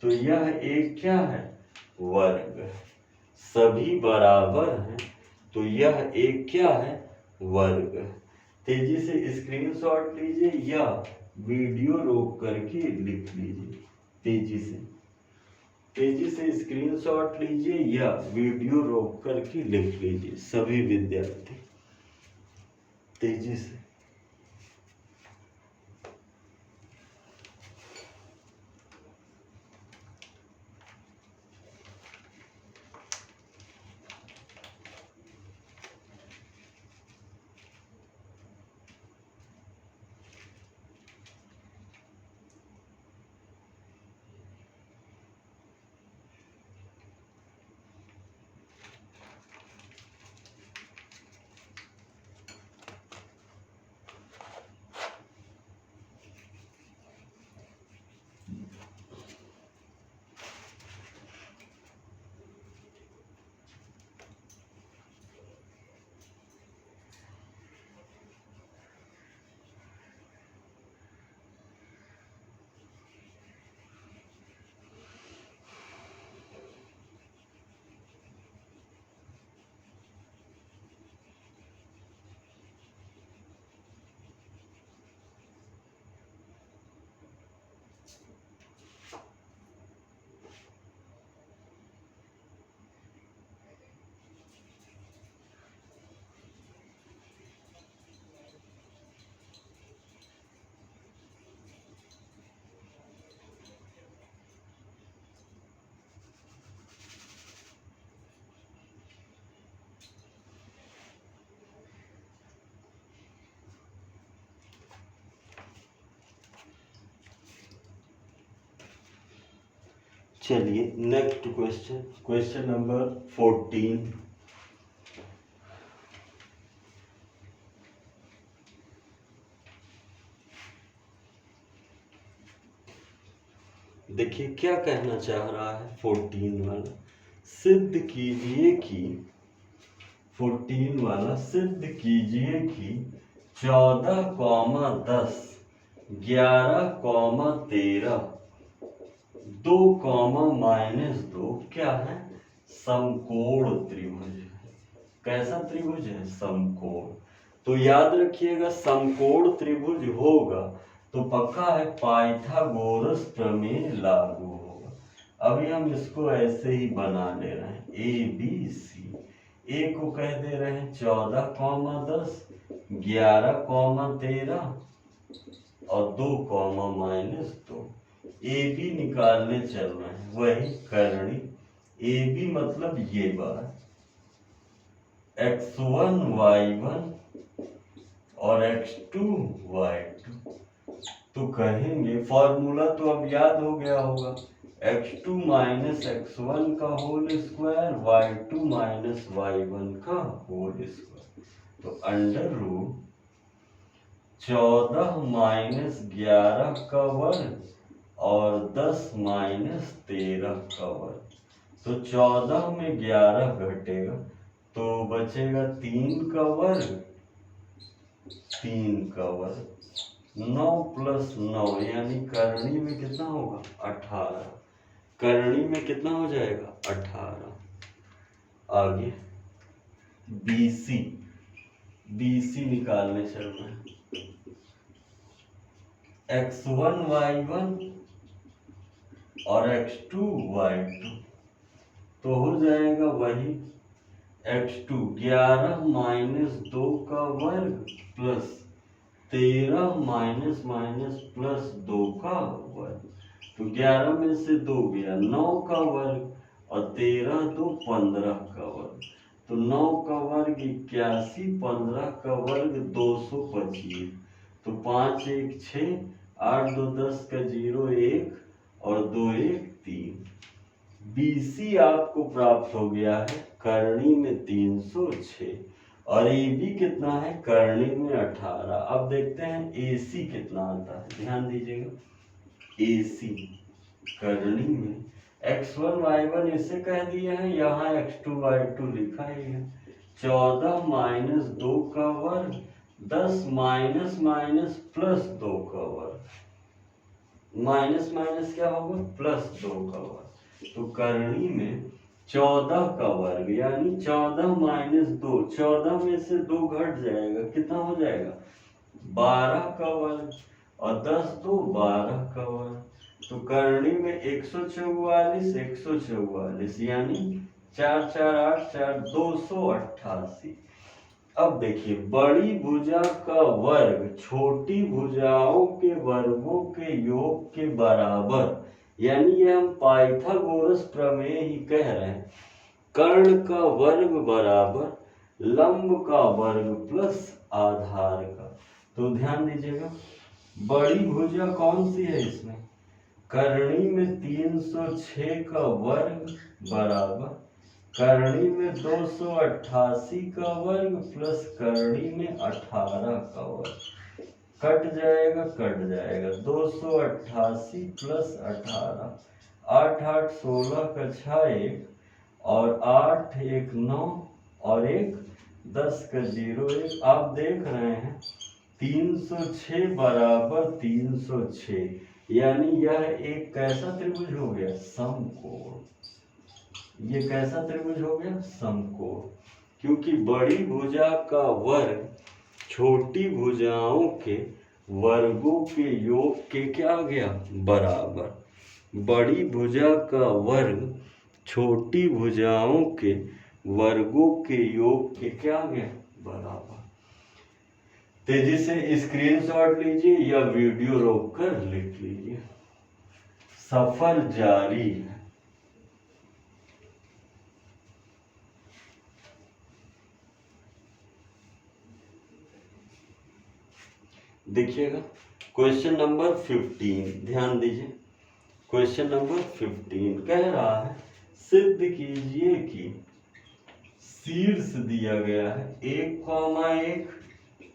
तो यह एक क्या है, वर्ग। सभी बराबर हैं तो यह एक क्या है, वर्ग। तेजी से स्क्रीनशॉट लीजिए या वीडियो रोक करके लिख लीजिए, तेजी से स्क्रीनशॉट लीजिए या वीडियो रोक करके लिख लीजिए सभी विद्यार्थी, तेजी से। चलिए नेक्स्ट क्वेश्चन, क्वेश्चन नंबर 14। देखिए क्या कहना चाह रहा है 14 वाला, सिद्ध कीजिए कि 14 वाला, सिद्ध कीजिए कि 14, 10, 11, 13, 2, -2 क्या है, समकोण त्रिभुज है। कैसा त्रिभुज है? समकोण। तो याद रखिएगा समकोण त्रिभुज होगा तो पक्का है पाइथागोरस प्रमेय लागू होगा। अभी हम इसको ऐसे ही बना ले रहे हैं ABC। ए को कह दे रहे हैं 14, 10, 11, 13 और 2, -2। AB निकालने चल रहे हैं, वही करनी। AB मतलब ये बात x1 y1 और x2 y2। तो कहेंगे फॉर्मूला तो अब याद हो गया होगा, x2 - x1 का होल स्क्वायर y2 - y1 का होल स्क्वायर। तो √ 14 - 11 का वर्ग और 10 - 13 का वर्ग। तो 14 में 11 घटेगा तो बचेगा 3 का वर्ग, 3 का वर्ग। 9 + 9 यानी करनी में कितना होगा? 18। करनी में कितना हो जाएगा? 18। आगे BC निकालने चल रहे हैं। x1 y1 और x2 y2। तो हो जाएगा वही x2 11 - 2 का वर्ग प्लस 13 - +2 का वर्ग। तो 11 में से 2 गया, 9 का वर्ग और 13 - 2 15 का वर्ग। तो 9 का वर्ग 81, 15 का वर्ग 225। तो 5 × 1 = 6, 8 × 2 = 10 का 0 1 और 2 × 1 = 3। BC आपको प्राप्त हो गया है करनी में 306 और AB कितना है? करनी में 18। अब देखते हैं AC कितना आता है, ध्यान दीजिएगा। AC करनी में x1 y1 इसे कह दिए हैं, यहाँ x2 y2 लिखा ही है। 14 - 2 का वर्ग 10 - +2 का वर्ग। माइनस क्या होगा? +2 का वर्ग। तो करनी में 14 का वर्ग यानी 14 - 2, 14 में से 2 घट जाएगा, कितना हो जाएगा? 12 का वर्ग और 10 × 2 = 12 का वर्ग। तो करनी में 144, 144 यानी 4 4 8 4 288। अब देखिए बड़ी भुजा का वर्ग छोटी भुजाओं के वर्गों के योग के बराबर, यानी ये हम पाइथागोरस प्रमेय ही कह रहे हैं। कर्ण का वर्ग बराबर लंब का वर्ग प्लस आधार का। तो ध्यान दीजिएगा बड़ी भुजा कौन सी है इसमें? करनी में 306 का वर्ग बराबर करनी में 288 का वर्ग प्लस करनी में 18 का वर्ग। कट जाएगा 288 + 18, 8 8 16 का 6 1 और 8 1 9 और 1 10 का 0 1। आप देख रहे हैं 306 बराबर 306, यानी यह एक कैसा त्रिभुज हो गया? समकोण। ये कैसा त्रिभुज हो गया? समकोण। क्योंकि बड़ी भुजा का वर्ग छोटी भुजाओं के वर्गों के योग के क्या आ गया? बराबर। बड़ी भुजा का वर्ग छोटी भुजाओं के वर्गों के योग के क्या आ गया? बराबर। तेजी से स्क्रीनशॉट लीजिए या वीडियो रोककर लिख लीजिए। सफर जारी है। देखिएगा क्वेश्चन नंबर 15, ध्यान दीजिए। क्वेश्चन नंबर 15 कह रहा है सिद्ध कीजिए कि शीर्ष दिया गया है 1, 1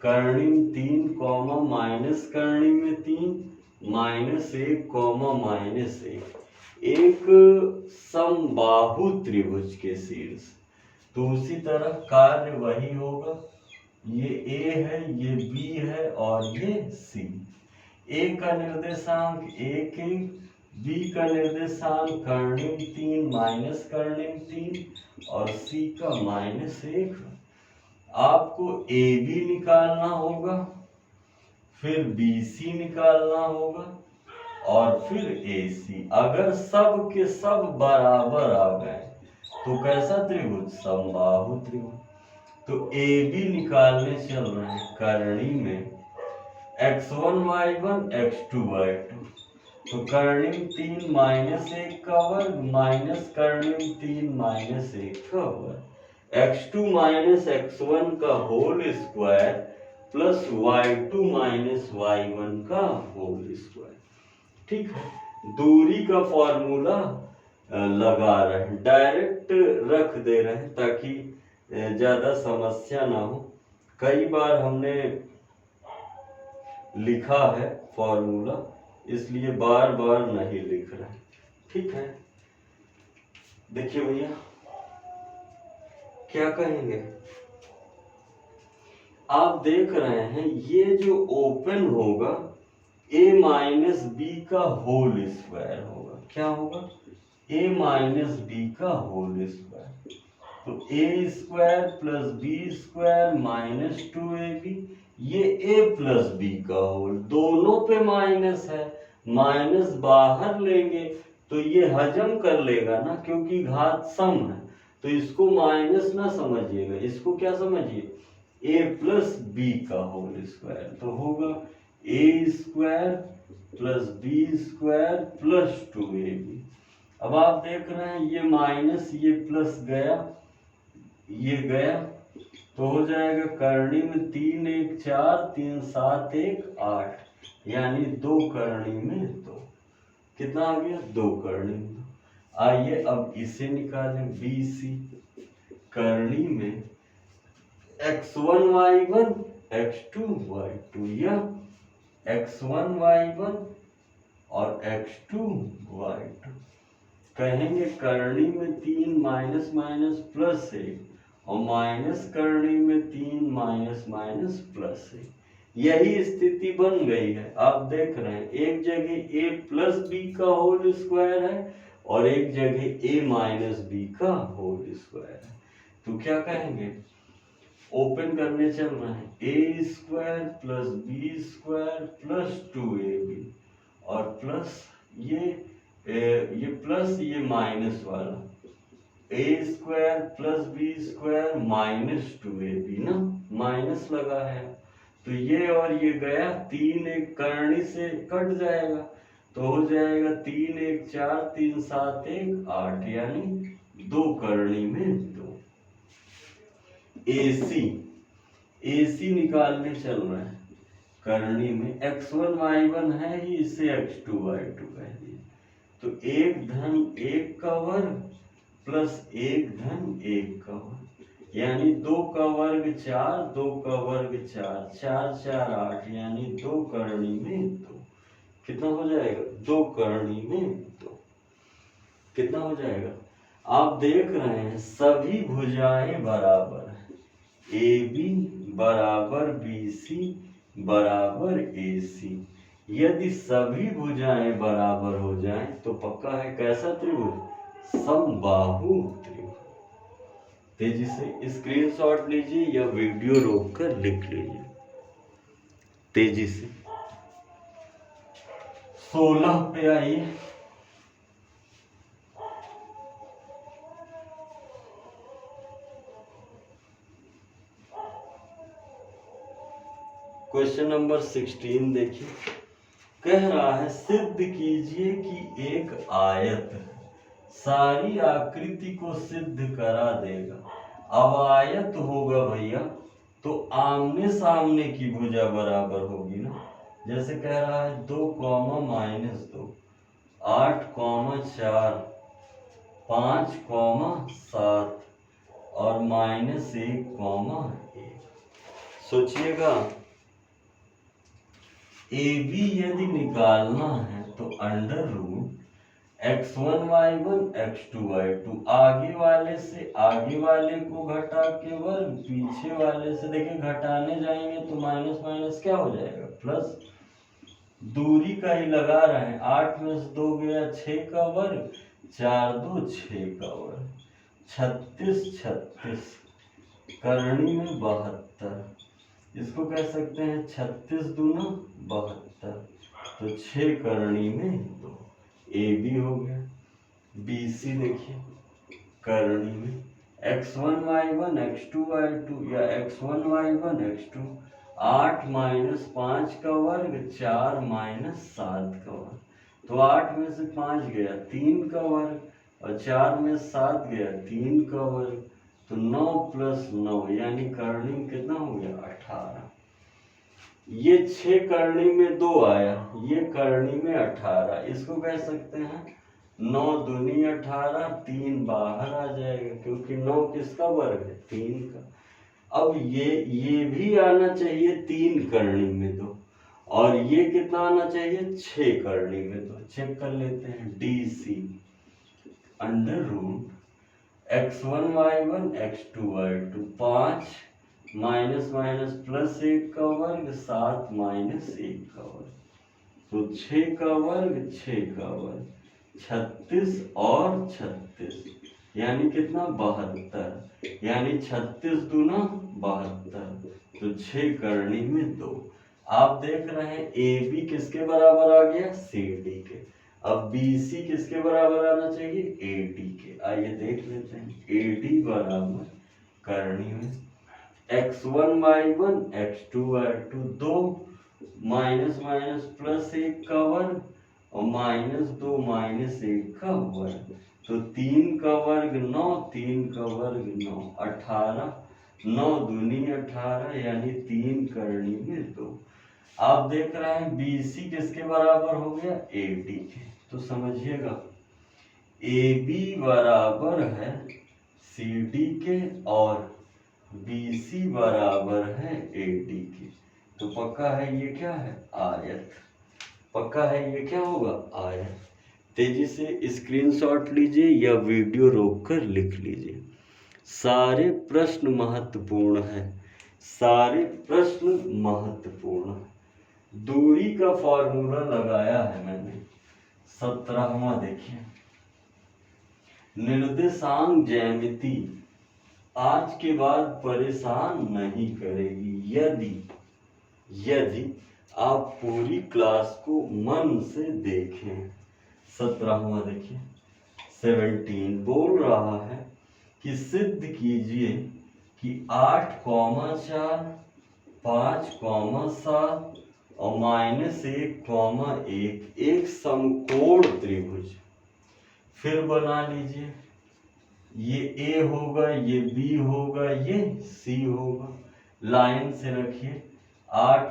करनी में 3, माइनस करनी में 3, -1, -1 एक समबाहु त्रिभुज के शीर्ष। तो उसी तरह कार्य वही होगा, ये A है, ये B है और ये C। A का निर्देशांक 1 1 बी का निर्देशांक कर्णिम 3 माइनस कर्णिम 3 और सी का -1। आपको ए बी निकालना होगा, फिर बी सी निकालना होगा और फिर ए सी। अगर सब के सब बराबर आ गए तो कैसा त्रिभुज? समबाहु त्रिभुज। तो ए बी निकालने चल रहे हैं। करणी में x1 y1 x2 y2, तो कर्णिम 3 -1 का वर्ग माइनस कर्णिम 3 -1 का वर्ग, x2 - x1 का whole square plus y2 - y1 का होल स्क्वायर। ठीक है, दूरी का फॉर्मूला लगा रहे हैं, डायरेक्ट रख दे रहे हैं ताकि ज्यादा समस्या ना हो। कई बार हमने लिखा है फॉर्मूला, इसलिए बार बार नहीं लिख रहे। ठीक है, देखिए भैया क्या कहेंगे। आप देख रहे हैं ये जो ओपन होगा a माइनस बी का होल स्क्वायर होगा। क्या होगा? a माइनस बी का होल स्क्वायर। तो a square plus B square minus 2ab, ये a प्लस बी का होल, दोनों पे माइनस है, माइनस बाहर लेंगे तो ये हजम कर लेगा ना, क्योंकि घात सम है। तो इसको माइनस ना समझिएगा, इसको क्या समझिए? a प्लस बी का होल स्क्वायर। तो होगा a square plus B square plus 2ab। अब आप देख रहे हैं ये माइनस ये प्लस गया, ये गया, तो हो जाएगा करणी में 3 1 4 3 7 1 8, यानी 2 करणी में 2। कितना आ गया? 2 करणी में 2। आइए अब इसे निकालें। बी सी करणी में x1 y1 x2 y2 या x1 y1 और x2 y2। कहेंगे करणी में 3 माइनस माइनस प्लस 1 और माइनस करणी में 3 माइनस माइनस प्लस 1। यही स्थिति बन गई है। आप देख रहे हैं एक जगह a प्लस बी का होल स्क्वायर है और एक जगह a माइनस बी का होल स्क्वायर है। तो क्या कहेंगे? ओपन करने चल रहे हैं a square plus B square plus 2ab और प्लस ये प्लस ये माइनस वाला a square plus B square minus 2ab ना, माइनस लगा है तो ये और ये गया, 3 1 करणी से कट जाएगा तो हो जाएगा 3 1 4 3 7 1 8, यानी 2 करणी में 2। AC निकालने चल रहे हैं। करणी में x1 y1 है ही, इसे x2 y2 कह दिए। तो 1 धन 1 का वर्ग प्लस 1 धन 1 का वर्ग, यानी 2 का वर्ग 4, 2 का वर्ग 4, 4 4 8, यानी 2 करणी में 2। कितना हो जाएगा? 2 करणी में 2। कितना हो जाएगा? आप देख रहे हैं सभी भुजाएं बराबर है। AB बराबर BC बराबर AC। यदि सभी भुजाएं बराबर हो जाएं तो पक्का है कैसा त्रिभुज? समबाहु त्रिभुज। तेजी से स्क्रीनशॉट लीजिए या वीडियो रोककर लिख लीजिए तेजी से। 16 पे आइए। क्वेश्चन नंबर 16 देखिए, कह रहा है सिद्ध कीजिए कि एक आयत सारी आकृति को सिद्ध करा देगा। अब आयत होगा भैया तो आमने सामने की भुजा बराबर होगी ना। जैसे कह रहा है 2 -2 8 4 5 7 और -1 1। सोचिएगा AB यदि निकालना है तो under root x1 y1 x2 y2, आगे वाले से आगे वाले को घटा के वर्ग, पीछे वाले से देखिए घटाने जाएंगे तो माइनस माइनस क्या हो जाएगा? प्लस। दूरी का ही लगा रहे हैं। 8 में से 2 गया 6 का वर्ग, 4 2 6 का वर्ग, 36 36 करनी में 72। इसको कह सकते हैं 36 दूना 72। तो 6 करनी में 2। ए बी हो गया। बी सी देखिए करनी में x1 y1 x2 y2 या x1 y1 x2, 8 माइनस 5 का वर्ग 4 माइनस 7 का वर्ग। तो 8 में से 5 गया 3 का वर्ग और 4 में 7 गया 3 का वर्ग। तो 9 प्लस 9 यानी करनी कितना हो गया 18। ये 6 करनी में 2 आया, ये करनी में 18। इसको कह सकते हैं 9 दूनी 18, 3 बाहर आ जाएगा क्योंकि 9 किसका वर्ग है 3 का। अब ये भी आना चाहिए 3 करनी में 2 और ये कितना आना चाहिए 6 करनी में 2। चेक कर लेते हैं D C under root x1 y1 x2 y2, 5 minus minus plus 1 का वर्ग 7 माइनस 1 का वर्ग। तो 6 का वर्ग 6 का वर्ग 36 और 36 यानी कितना 72, यानी 36 दूना 72। तो 6 करनी में 2। आप देख रहे हैं ए बी किसके बराबर आ गया सी डी के। अब बी सी किसके बराबर आना चाहिए ए डी के। आइए देख लेते हैं ए डी बराबर करनी में x1 y1 x2 y2, 2 minus minus plus 1 का वर्ग और माइनस 2 माइनस 1 का वर्ग। तो 3 का वर्ग 9, 3 का वर्ग 9, 18, 9 दूनी 18 यानी 3 करनी में 2। आप देख रहे हैं बी सी किसके बराबर हो गया ए डी के। तो समझिएगा ए बी बराबर है सी डी के और बी सी बराबर है ए डी के। तो पक्का है ये क्या है आयत। पक्का है ये क्या होगा आयत। तेजी से स्क्रीनशॉट लीजिए या वीडियो रोककर लिख लीजिए। सारे प्रश्न महत्वपूर्ण हैं, सारे प्रश्न महत्वपूर्ण हैं। दूरी का फॉर्मूला लगाया है मैंने 17वां देखिए। निर्देशांक ज्यामिति आज के बाद परेशान नहीं करेगी यदि आप पूरी क्लास को मन से देखें। 17वां देखिए 17 बोल रहा है कि सिद्ध कीजिए कि 8, 4, 5, 7 और -1, 1 एक समकोण त्रिभुज। फिर बना लीजिए ये ए होगा, ये बी होगा, ये सी होगा। लाइन से रखिए 8,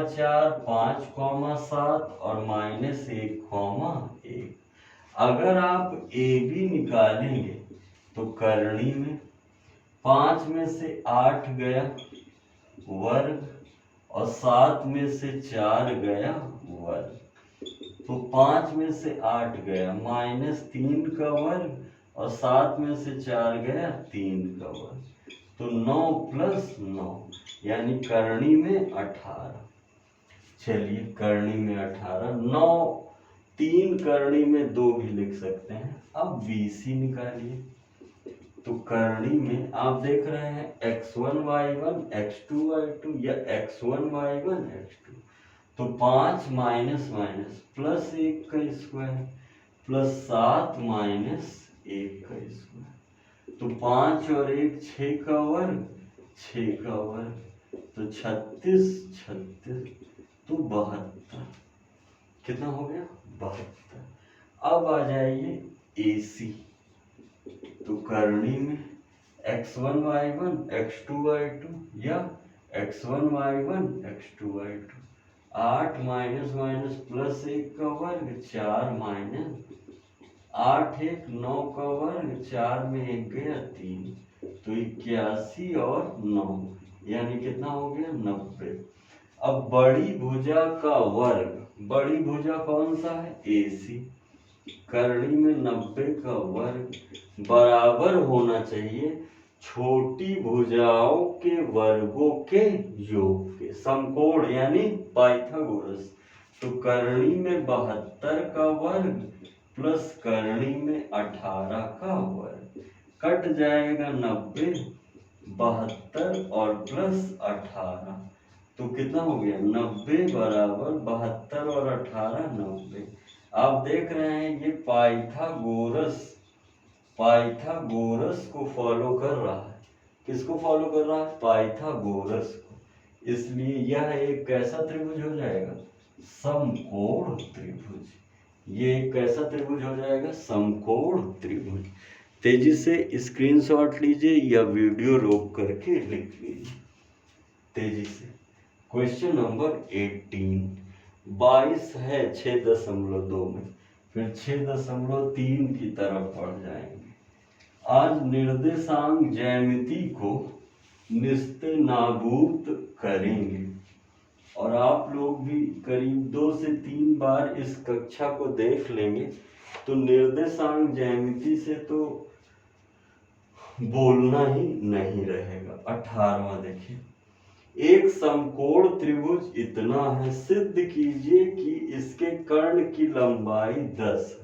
4, 5, 7 और -1, 1। अगर आप ए बी निकालेंगे तो करनी में 5 में से 8 गया वर्ग और 7 में से 4 गया वर्ग। तो 5 में से 8 गया -3 का वर्ग और 7 में से 4 गया 3 का वर्ग। तो 9 प्लस 9 यानी करनी में 18। चलिए करनी में 18, 9 3 करनी में 2 भी लिख सकते हैं। अब BC निकालिए। तो करनी में आप देख रहे हैं x1 y1 x2 y2 या x1 y1 x2। तो 5 माइनस माइनस प्लस 1 का स्क्वायर प्लस 7 माइनस 1 का स्क्वायर। तो 5 और 1 6 का वर्ग, 6 का वर्ग। तो 36 36 तो 72। कितना हो गया 72। अब आ जाइए AC। तो करनी में x1 y1 x2 y2 या x1 y1 x2 y2। 8 minus minus plus 1 का वर्ग, 4 माइनस 8 1 9 का वर्ग, 4 में 1 गया 3। तो 81 और 9 यानी कितना हो गया 90। अब बड़ी भुजा का वर्ग, बड़ी भुजा कौन सा है AC। करनी में 90 का वर्ग बराबर होना चाहिए छोटी भुजाओं के वर्गों के योग के। समकोण यानी पाइथागोरस तो करनी में 72 का वर्ग प्लस करनी में 18 का वर्ग, कट जाएगा 90, 72 और प्लस 18, तो कितना हो गया 90 बराबर 72 और 18 90। आप देख रहे हैं ये पाइथागोरस को फॉलो कर रहा है। किसको फॉलो कर रहा है? पाइथागोरस को। इसलिए यह एक कैसा त्रिभुज हो जाएगा? समकोण त्रिभुज। ये एक कैसा त्रिभुज हो जाएगा? समकोण त्रिभुज। तेजी से स्क्रीनशॉट लीजिए या वीडियो रोक करके लिख लीजिए तेजी से। क्वेश्चन नंबर 18, 22 है 6.2 में, फिर 6.3 की तरफ बढ़ जाएंगे। आज निर्देशांक ज्यामिति को निस्तेनाबूत करेंगे और आप लोग भी करीब 2 से 3 बार इस कक्षा को देख लेंगे तो निर्देशांक ज्यामिति से तो बोलना ही नहीं रहेगा। 18वां देखिए, एक समकोण त्रिभुज इतना है, सिद्ध कीजिए कि इसके कर्ण की लंबाई 10 है।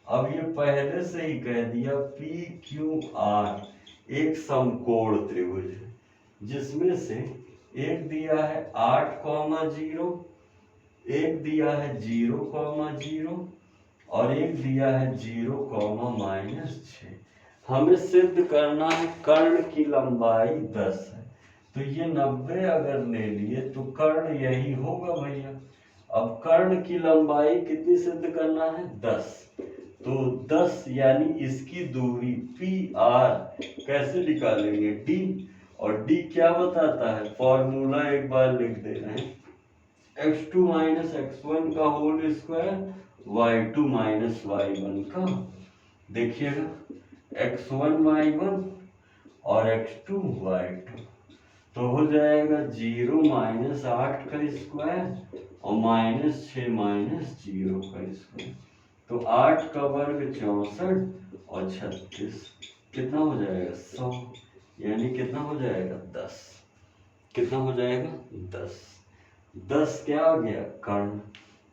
अब ये पहले से ही कह दिया PQR एक समकोण त्रिभुज है, जिसमें से एक दिया है 8,0, एक दिया है 0,0 और एक दिया है 0,-6। हमें सिद्ध करना है कर्ण की लंबाई 10 है, तो ये 90 अगर ले लिए तो कर्ण यही होगा भैया। अब कर्ण की लंबाई कितनी सिद्ध करना है? 10। तो 10 यानी इसकी दूरी PR कैसे निकालेंगे? D, और D क्या बताता है? फॉर्मूला एक बार लिख दे रहे हैं, x2 - x1 का होल स्क्वायर, y2 - y1 का। देखिएगा x1 y1 और x2 y2, तो हो जाएगा 0 - 8 का स्क्वायर और -6 - 0 का स्क्वायर, तो 8 का वर्ग 64 और 36, कितना हो जाएगा? 100, यानी कितना हो जाएगा? 10। कितना हो जाएगा? 10। 10 क्या आ गया? कर्ण।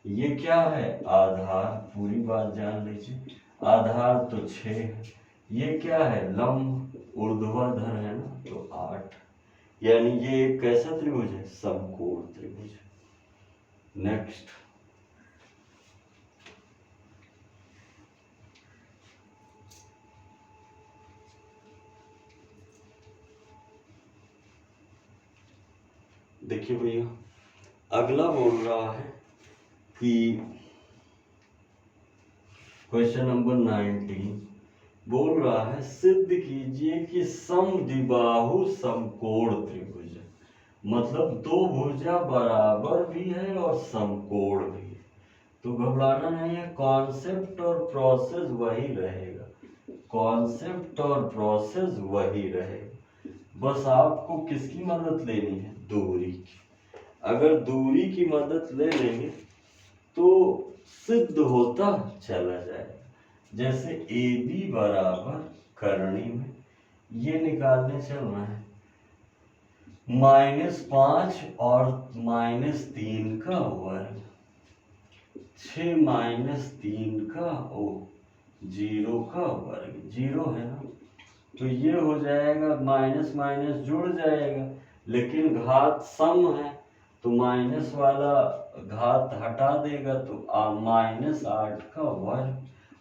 ये क्या है? आधार। पूरी बात जान लीजिए, आधार तो 6 है। ये क्या है? लंब, ऊर्ध्वाधर है ना, तो 8, यानी ये एक कैसा त्रिभुज है? समकोण त्रिभुज। नेक्स्ट, देखिए भैया, अगला बोल रहा है कि क्वेश्चन नंबर 19 बोल रहा है, सिद्ध कीजिए कि समद्विबाहु समकोण त्रिभुज, मतलब दो भुजा बराबर भी है और समकोण भी है। तो घबराना नहीं है, कॉन्सेप्ट और प्रोसेस वही रहेगा, कॉन्सेप्ट और प्रोसेस वही रहेगा। बस आपको किसकी मदद लेनी है? दूरी की। अगर दूरी की मदद ले लेंगे तो सिद्ध होता चला जाएगा। जैसे AB बराबर करनी में ये निकालने चलना है, -5 और -3 का वर्ग, 6 - 3 का 0 का वर्ग, 0 है ना, तो ये हो जाएगा, माइनस माइनस जुड़ जाएगा, लेकिन घात सम है तो माइनस वाला घात हटा देगा, तो -8 का वर्ग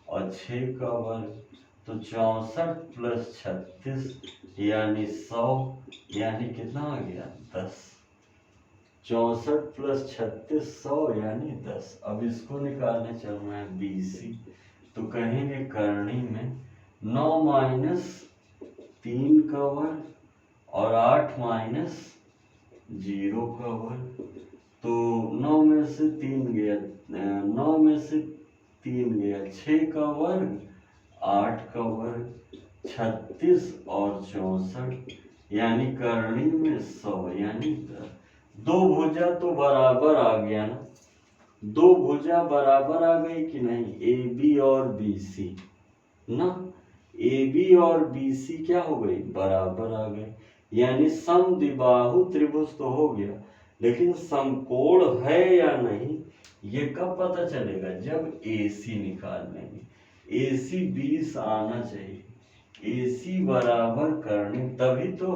और 6 का वर्ग, तो 64 + 36 यानी 100, यानी कितना आ गया? 10। 64 + 36 100 यानी 10। अब इसको निकालने चलना है BC, तो कहेंगे करनी में 9 - 3 का वर्ग और 8 - 0 का वर्ग, तो 9 में से 3 गया, 9 में से 3 गया, 6 का वर्ग, 8 का वर्ग, 36 और 64, यानी करनी में 100, यानी 10। दो भुजा तो बराबर आ गया ना, दो भुजा बराबर आ गई कि नहीं? AB और BC ना, AB और BC क्या हो गई? बराबर आ गए, यानी समद्विबाहु त्रिभुज तो हो गया, लेकिन समकोण है या नहीं ये कब पता चलेगा? जब AC निकाल लेंगे। AC 20 आना चाहिए। AC बराबर करनी, तभी तो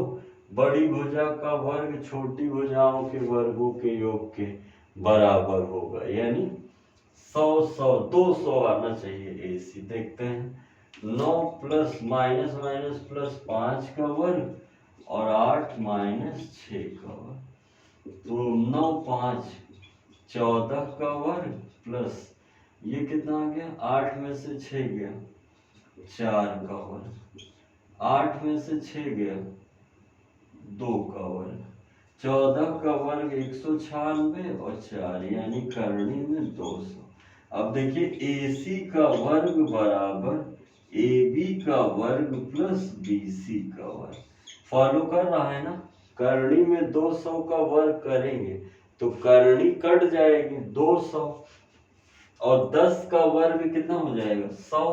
बड़ी भुजा का वर्ग छोटी भुजाओं के वर्गों के योग के बराबर होगा, यानी 200 आना चाहिए AC। देखते हैं 9 प्लस माइनस माइनस प्लस 5 का वर्ग और 8 माइनस 6 का वर्ग, तो 9 5 14 का वर्ग प्लस ये कितना आ गया? 8 में से 6 गया 4 का वर्ग, 8 में से 6 गया 2 का वर्ग, 14 का वर्ग 196 और 4 यानी करनी में 200। अब देखिए AC का वर्ग बराबर AB का वर्ग प्लस BC का वर्ग। फॉलो कर रहा है ना? करनी में 200 का वर्ग करेंगे तो करनी कट जाएगी 200 और 10 का वर्ग कितना हो जाएगा? 100।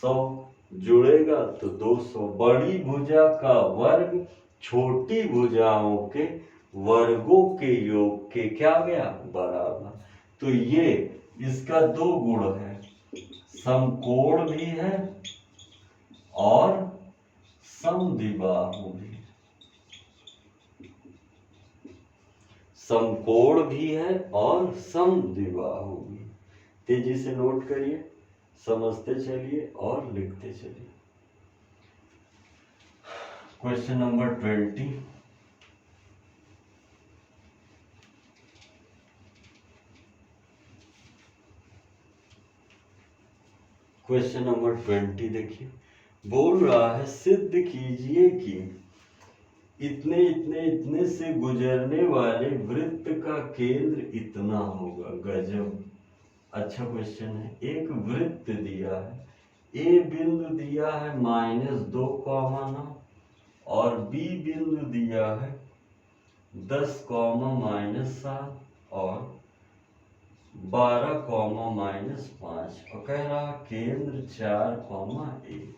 100 जुड़ेगा तो 200। बड़ी भुजा का वर्ग छोटी भुजाओं के वर्गों के योग के क्या गया? बराबर। तो ये इसका 2 गुण है, समकोण भी है और समद्विबाहु भी। समकोण भी है और समद्विबाहु भी। तेजी से नोट करिए, समझते चलिए और लिखते चलिए। Question number 20। क्वेश्चन नंबर 20 देखिए, बोल रहा है सिद्ध कीजिए कि इतने इतने इतने से गुजरने वाले वृत्त का केंद्र इतना होगा। गजब, अच्छा क्वेश्चन है। एक वृत्त दिया है, ए बिंदु दिया है -2,9 और बी बिंदु दिया है 10, -7 और 12, -5 और कह रहा केंद्र 4, 1।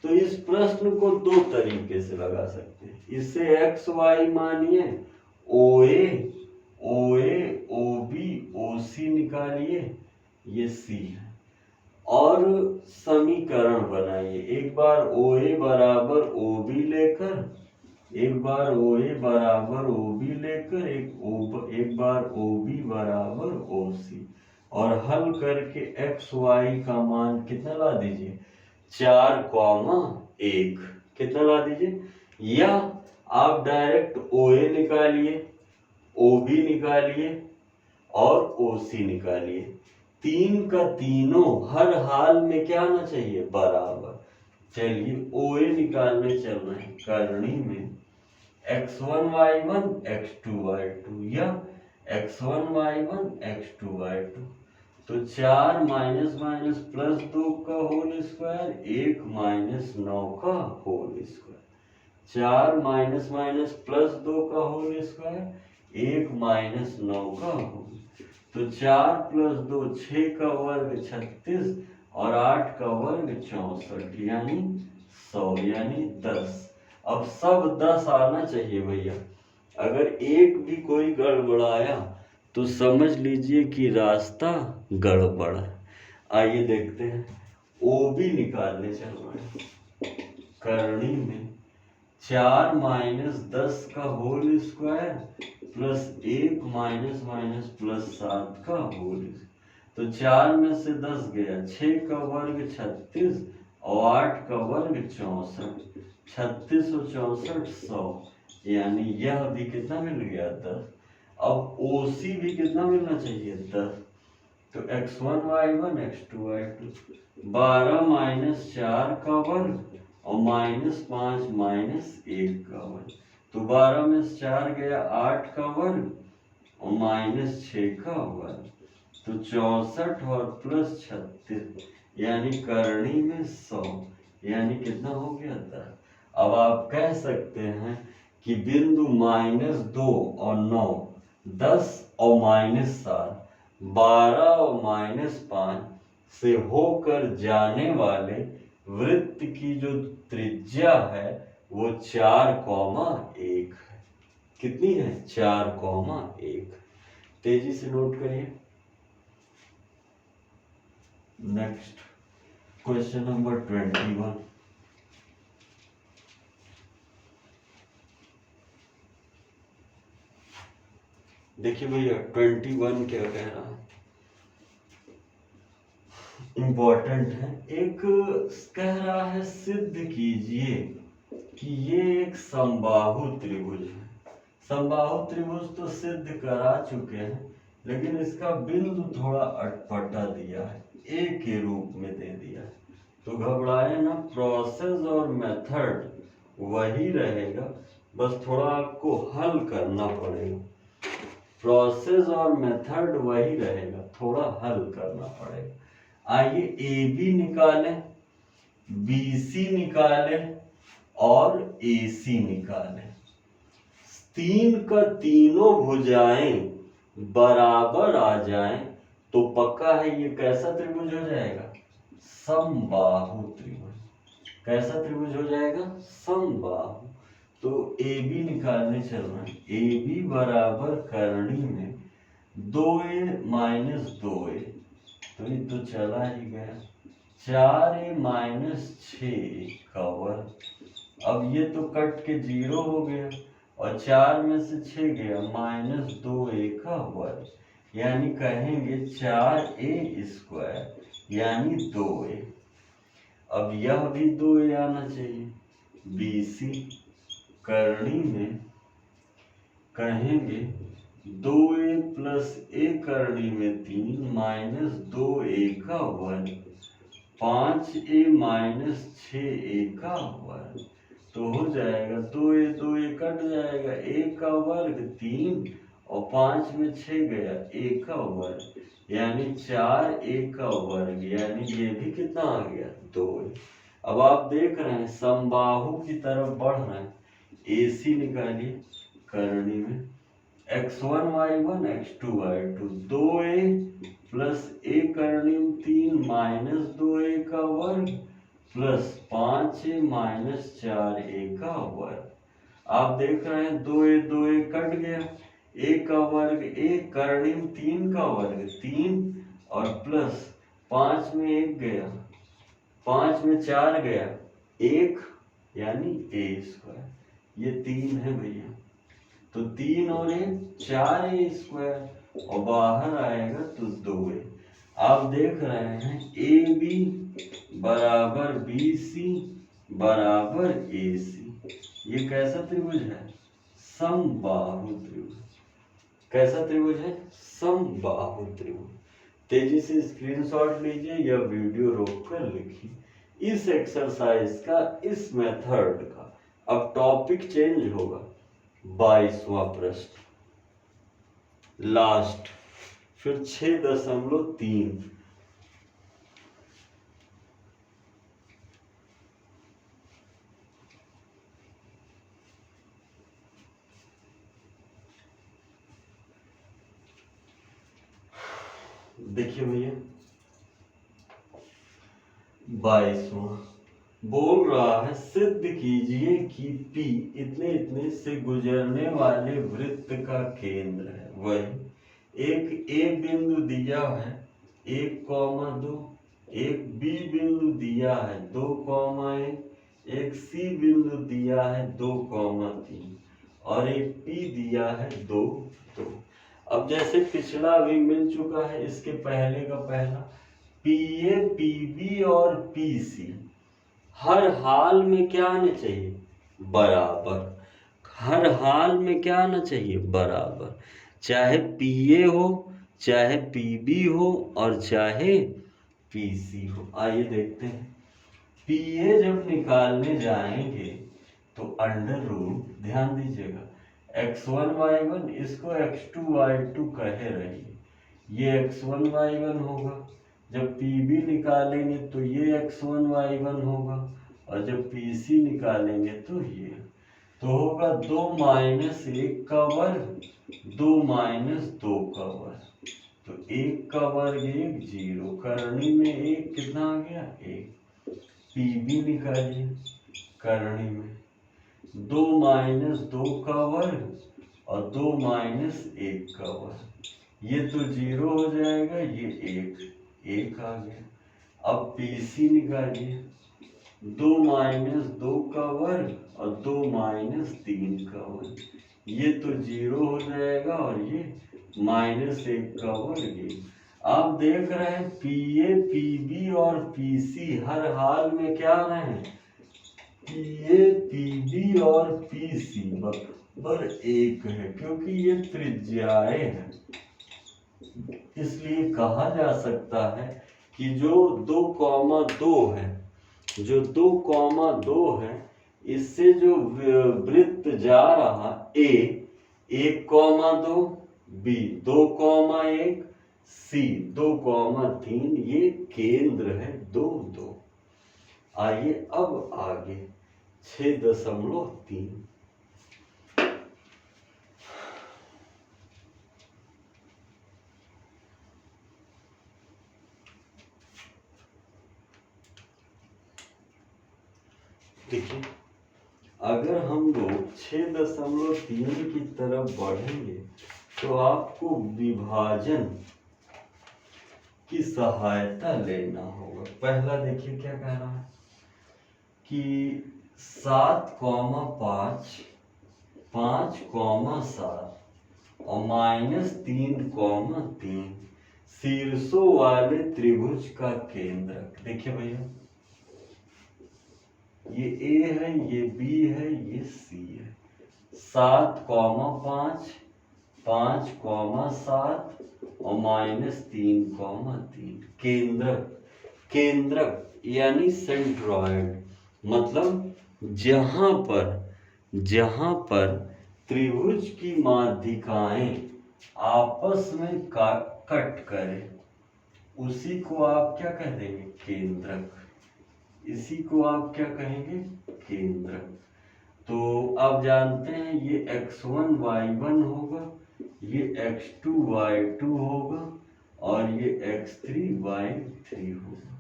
तो इस प्रश्न को 2 तरीके से लगा सकते हैं। इसे एक्स वाई मानिए, OA, OA, OB, OC निकालिए, ये C है, और समीकरण बनाइए। एक बार OA बराबर OB लेकर, एक बार OA बराबर OB लेकर, एक बार OB बराबर OC, और हल करके एक्स वाई का मान कितना ला दीजिए? 4, 1 कितना ला दीजिए? या आप डायरेक्ट OA निकालिए, OB निकालिए और OC निकालिए। 3 का तीनों हर हाल में क्या आना चाहिए? बराबर। चलिए OA निकालने चल रहे हैं। करनी में x1 y1 x2 y2 या x1 y1 x2 y2, तो 4 माइनस माइनस प्लस 2 का होल स्क्वायर, 1 -9 का whole square, 4 minus minus plus 2 का होल स्क्वायर, 1 -9 का होल, तो 4 + 2 6 का वर्ग 36 और 8 का वर्ग 64 यानी 100 यानी 10। अब सब 10 आना चाहिए भैया। अगर एक भी कोई गड़बड़ाया तो समझ लीजिए कि रास्ता गड़बड़ है। आइए देखते हैं, OB निकालने चल रहे हैं। करनी में 4 - 10 का होल स्क्वायर प्लस 1 - +7 का होल, तो 4 में से 10 गया, 6 का वर्ग 36 और 8 का वर्ग 64, 36 और 64 100 यानी यह भी कितना मिल गया? 10। अब OC भी कितना मिलना चाहिए? 10। तो x1 y1 x2 y2, 12 - 4 का वर्ग और -5 - 1 का वर्ग, तो 12 में से 4 गया, 8 का वर्ग और -6 का वर्ग, तो 64 और प्लस 36 यानी करनी में 100 यानी कितना हो गया? 10। अब आप कह सकते हैं कि बिंदु -2 और 9, 10 और -7, 12 और -5 से होकर जाने वाले वृत्त की जो त्रिज्या है वो 4, 1 है। कितनी है? 4, 1। तेजी से नोट करिए। Next question number 21। देखिए भैया 21 क्या कह रहा है, इंपॉर्टेंट है। एक कह रहा है सिद्ध कीजिए कि ये एक समबाहु त्रिभुज है। समबाहु त्रिभुज तो सिद्ध करा चुके हैं, लेकिन इसका बिंदु थोड़ा अटपटा दिया है, ए के रूप में दे दिया है। तो घबराए ना, प्रोसेस और मेथड वही रहेगा, बस थोड़ा आपको हल करना पड़ेगा। प्रोसेस और मेथड वही रहेगा, थोड़ा हल करना पड़ेगा। आइए ए बी निकालें, बी सी निकालें और ए सी निकालें। तीन का तीनों भुजाएं बराबर आ जाएं तो पक्का है ये कैसा त्रिभुज हो जाएगा, समबाहु त्रिभुज। कैसा त्रिभुज हो जाएगा, समबाहु। तो ए बी निकालने चल रहे हैं। ए बी बराबर करनी में 2a माइनस 2a, तो ये तो चला ही गया। 4a माइनस 6 का वर्ग। अब ये तो कट के 0 हो गया और 4 में से 6 गया, माइनस 2a का वर्ग, यानी कहेंगे 4a स्क्वायर यानी 2a। अब यह भी 2a आना चाहिए। BC करनी में कहेंगे 2a प्लस a करनी में 3 माइनस 2a का वर्ग, 5a माइनस 6a का वर्ग। तो हो जाएगा 2a कट जाएगा, a का वर्ग 3 और 5 में 6 गया, a का वर्ग, यानी 4a का वर्ग, यानी ये भी कितना आ गया, 2a। अब आप देख रहे हैं समबाहु की तरफ बढ़ रहे हैं। AC निकालिए करनी में x1 y1 x2 y2, 2a plus a करनी में 3 माइनस 2a का वर्ग प्लस 5a माइनस 4a का वर्ग। आप देख रहे हैं 2a कट गया, a का वर्ग a करनी में 3 का वर्ग 3 और प्लस 5 में 1 गया, 5 में 4 गया 1, यानी a स्क्वायर। ये 3 है भैया, तो 3 और 1 4a स्क्वायर और बाहर आएगा तो 2a। आप देख रहे हैं ए बी बराबर बी सी बराबर ए सी। ये कैसा त्रिभुज है, समबाहु त्रिभुज। कैसा त्रिभुज है, समबाहु त्रिभुज। तेजी से स्क्रीनशॉट लीजिए या वीडियो रोककर लिखिए इस एक्सरसाइज का, इस मेथड का। अब टॉपिक चेंज होगा। 22वां प्रश्न लास्ट, फिर 6.3। देखिए भैया 22वां बोल रहा है सिद्ध कीजिए कि P इतने इतने से गुजरने वाले वृत्त का केंद्र है। वही एक A बिंदु दिया है 1,2, एक B बिंदु दिया है 2,1, एक C बिंदु दिया है 2,3 और एक P दिया है 2, 2। अब जैसे पिछला भी मिल चुका है, इसके पहले का पहला PA, PB और PC हर हाल में क्या आना चाहिए, बराबर। हर हाल में क्या आना चाहिए, बराबर। चाहे PA हो, चाहे PB हो और चाहे PC हो। आइए देखते हैं। PA जब निकालने जाएंगे तो अंडर रूट, ध्यान दीजिएगा, x1 y1 इसको x2 y2 कहे रहिए, ये x1 y1 होगा। जब PB निकालेंगे तो ये x1 y1 होगा और जब PC निकालेंगे तो ये तो होगा 2 माइनस 1 का वर्ग, 2 माइनस 2 का वर्ग। तो 1 का वर्ग 1, 0 करनी में 1 कितना आ गया, 1। PB निकालिए करनी में 2 माइनस 2 का वर्ग और 2 माइनस 1 का वर्ग। ये तो 0 हो जाएगा, ये 1 आ गया। अब पीसी निकालिए, 2 माइनस 2 का वर्ग और 2 माइनस 3 का वर्ग, ये तो 0 हो जाएगा और ये -1 का वर्ग। आप देख रहे हैं पीए, पीबी और पीसी हर हाल में क्या रहे हैं, पीए, पीबी और पीसी बराबर 1 है, क्योंकि ये त्रिज्याएं हैं। इसलिए कहा जा सकता है कि जो 2,2 है, जो 2,2 है, इससे जो वृत्त जा रहा ए 1,2, बी 2,1, सी 2,3, ये केंद्र है 2, 2। आइए अब आगे 6.3। देखिए, अगर हम लोग 6.3 की तरफ बढ़ेंगे तो आपको विभाजन की सहायता लेना होगा। पहला देखिए क्या कह रहा है कि 7,5, 5,7 और -3,3 शीर्षों वाले त्रिभुज का केंद्रक। देखिए भैया, ये ए है, ये बी है, ये सी है। 7,5, 5,7 और -3,3 केंद्रक। केंद्रक यानी सेंट्रॉइड, मतलब जहां पर त्रिभुज की माध्यिकाएं आपस में कट करें, उसी को आप क्या कह देंगे, केंद्रक। इसी को आप क्या कहेंगे, केंद्रक। तो आप जानते हैं ये x1 y1 होगा, ये x2 y2 होगा और ये x3 y3 होगा।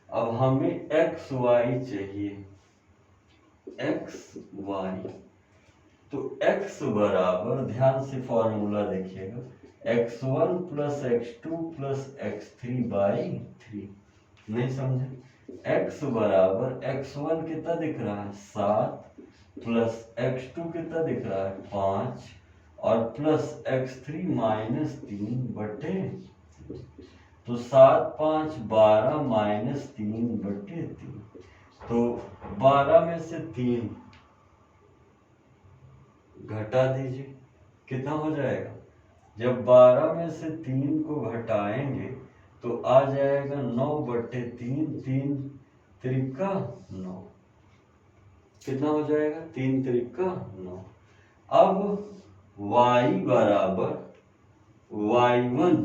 अब हमें x y चाहिए, x y। तो x बराबर, ध्यान से फॉर्मूला देखिएगा, x1 plus x2 plus x3 by 3। नहीं समझे, x बराबर x1 कितना दिख रहा है 7 प्लस x2 कितना दिख रहा है 5 और प्लस x3 -3 बटे, तो 7, 5, 12 -3 बटे 3। तो 12 में से 3 घटा दीजिए, कितना हो जाएगा। जब 12 में से 3 को घटाएंगे तो आ जाएगा 9 बटे 3, 3 त्रिका 9। कितना हो जाएगा, 3 त्रिका 9। अब y बराबर y1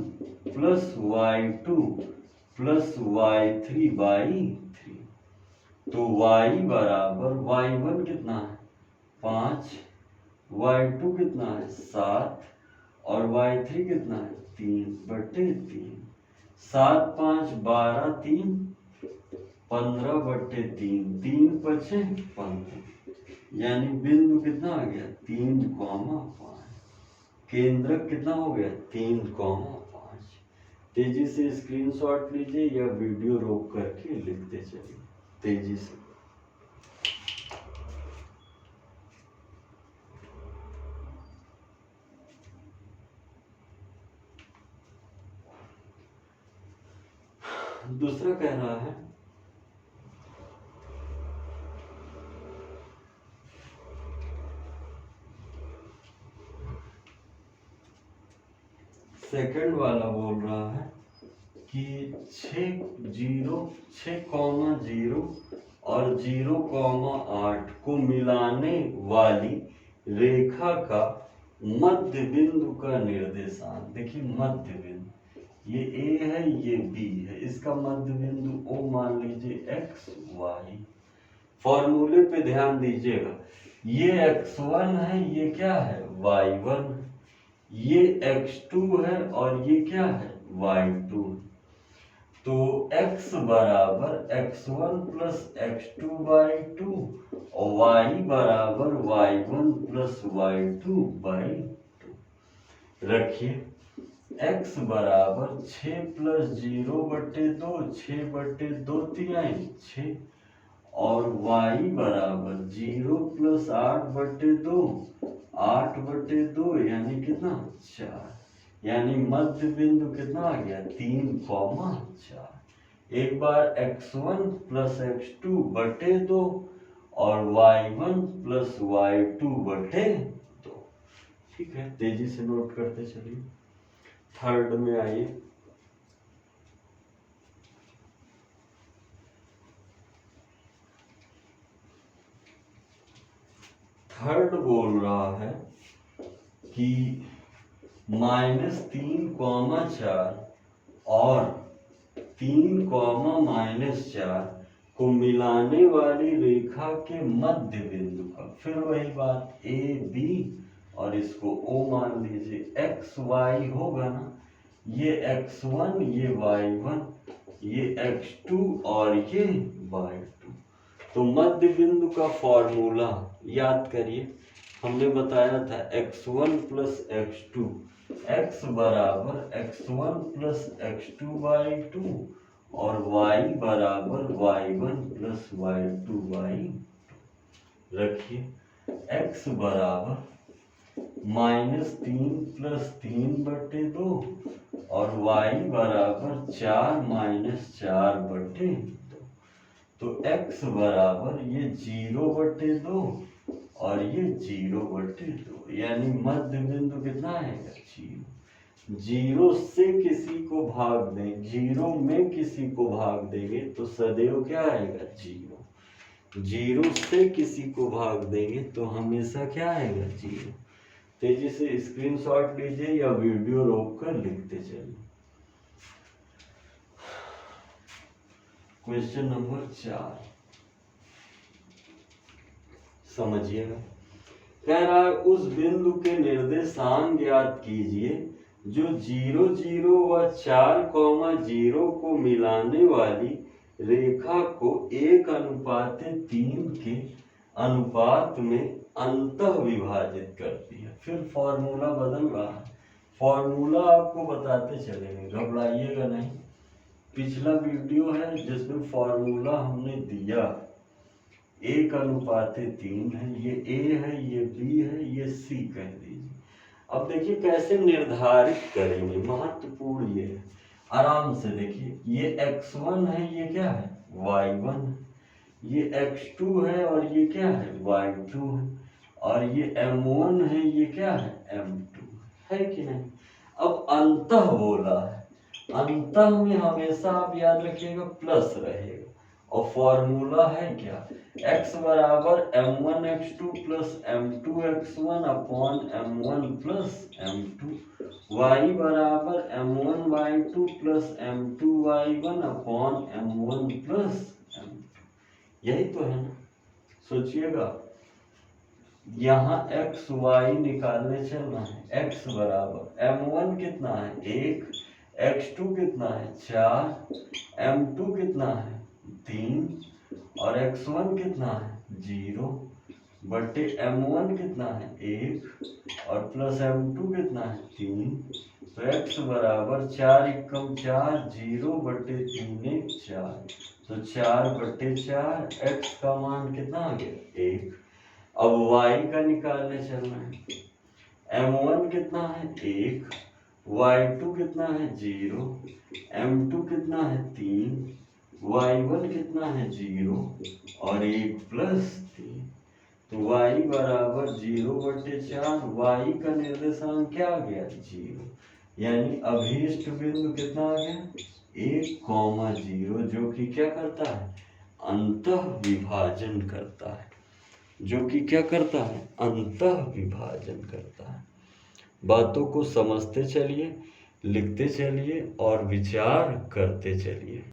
plus y2 plus y3 by 3। तो y बराबर y1 कितना है 5, y2 कितना है 7 और y3 कितना है 3 बटे 3। 7, 5, 12, 3 15 बटे 3, 3 बचे 15, यानी बिंदु कितना आ गया 3,5। केंद्रक कितना हो गया 3,5। तेजी से स्क्रीनशॉट लीजिए या वीडियो रोक करके लिखते चलिए तेजी से। दूसरा कह रहा है सेकंड वाला बोल रहा है कि 6,0 और 0,8 को मिलाने वाली रेखा का मध्य बिंदु का निर्देशांक। देखिए मध्य बिंदु, ये ए है, ये बी है, इसका मध्य बिंदु ओ मान लीजिए x y। फॉर्मूले पे ध्यान दीजिएगा, ये x1 है, ये क्या है y1, ये x2 है और ये क्या है y2। तो x बराबर x1 प्लस x2 बाई 2 और y बराबर y1 प्लस y2 बाई 2 रखिए। x बराबर 6 प्लस 0/2, 6/2 तिहाई 6, और y बराबर 0 प्लस 8/2, 8/2 यानी कितना 4, यानी मध्य बिंदु कितना आ गया 3,4। एक बार x1 प्लस x2/2 और y1 प्लस y2/2। ठीक है, तेजी से नोट करते चलिए। थर्ड में आइए। थर्ड बोल रहा है कि -3,4 और 3,-4 को मिलाने वाली रेखा के मध्य बिंदु का, फिर वही बात ए बी और इसको ओ मान लीजिए, एक्स वाई होगा ना, ये x1 ये y1 ये x2 और ये y2। तो मध्य बिंदु का फॉर्मूला याद करिए, हमने बताया था x1 प्लस x2, x बराबर x1 प्लस x2/2 और y बराबर y1 प्लस y2/2। रखिए x बराबर -3 प्लस 3/2 और y बराबर 4 - 4/2। तो x बराबर ये 0/2 और ये 0/2, यानी मध्य बिंदु कितना आएगा 0। 0 से किसी को भाग दें, 0 में किसी को भाग देंगे तो सदैव क्या आएगा 0। 0 से किसी को भाग देंगे तो हमेशा क्या आएगा 0। तेजी से स्क्रीनशॉट लीजिए या वीडियो रोक कर लिखते चलिए। क्वेश्चन नंबर 4 समझिएगा। कह रहा है उस बिंदु के निर्देशांक ज्ञात कीजिए जो 0, 0 व 4,0 को मिलाने वाली रेखा को 1:3 के अनुपात में अंतः विभाजित करती है। फिर फॉर्मूला बदल रहा है, फॉर्मूला आपको बताते चलेंगे, घबराइएगा नहीं। पिछला वीडियो है जिसमें फॉर्मूला हमने दिया 1:3 है, ये A है, ये B है, ये C कह दीजिए। अब देखिए कैसे निर्धारित करेंगे, महत्वपूर्ण ये है। आराम से देखिए, ये x1 है, ये क्या है y1 है, ये x2 है और ये क्या है y2 है, और ये m1 है, ये क्या है m2 है कि नहीं। अब अंतः बोला है, अंतः में हमेशा आप याद रखिएगा प्लस रहेगा, और फॉर्मूला है क्या x बराबर m1 x2 plus m2 x1 upon m1 plus m2, y बराबर m1 y2 plus m2 y1 upon m1 plus m2। यही तो है ना, सोचिएगा। यहाँ x y निकालने चलना है। x बराबर m1 कितना है 1, x2 कितना है 4, m2 कितना है 3 और x1 कितना है 0 बटे m1 कितना है 1 और प्लस m2 कितना है 3। तो x बराबर 4 एकम 4, 0 बटे 3 1 4, तो 4/4। x का मान कितना आ गया 1। अब y का निकालने चलना है। m1 कितना है 1, y2 कितना है 0, m2 कितना है 3, y1 कितना है 0 और 1 प्लस 3। तो y बराबर 0/4, y का निर्देशांक क्या आ गया 0, यानी अभीष्ट बिंदु कितना आ गया 1,0, जो कि क्या करता है अंतः विभाजन करता है, जो कि क्या करता है अंतः विभाजन करता है। बातों को समझते चलिए, लिखते चलिए और विचार करते चलिए।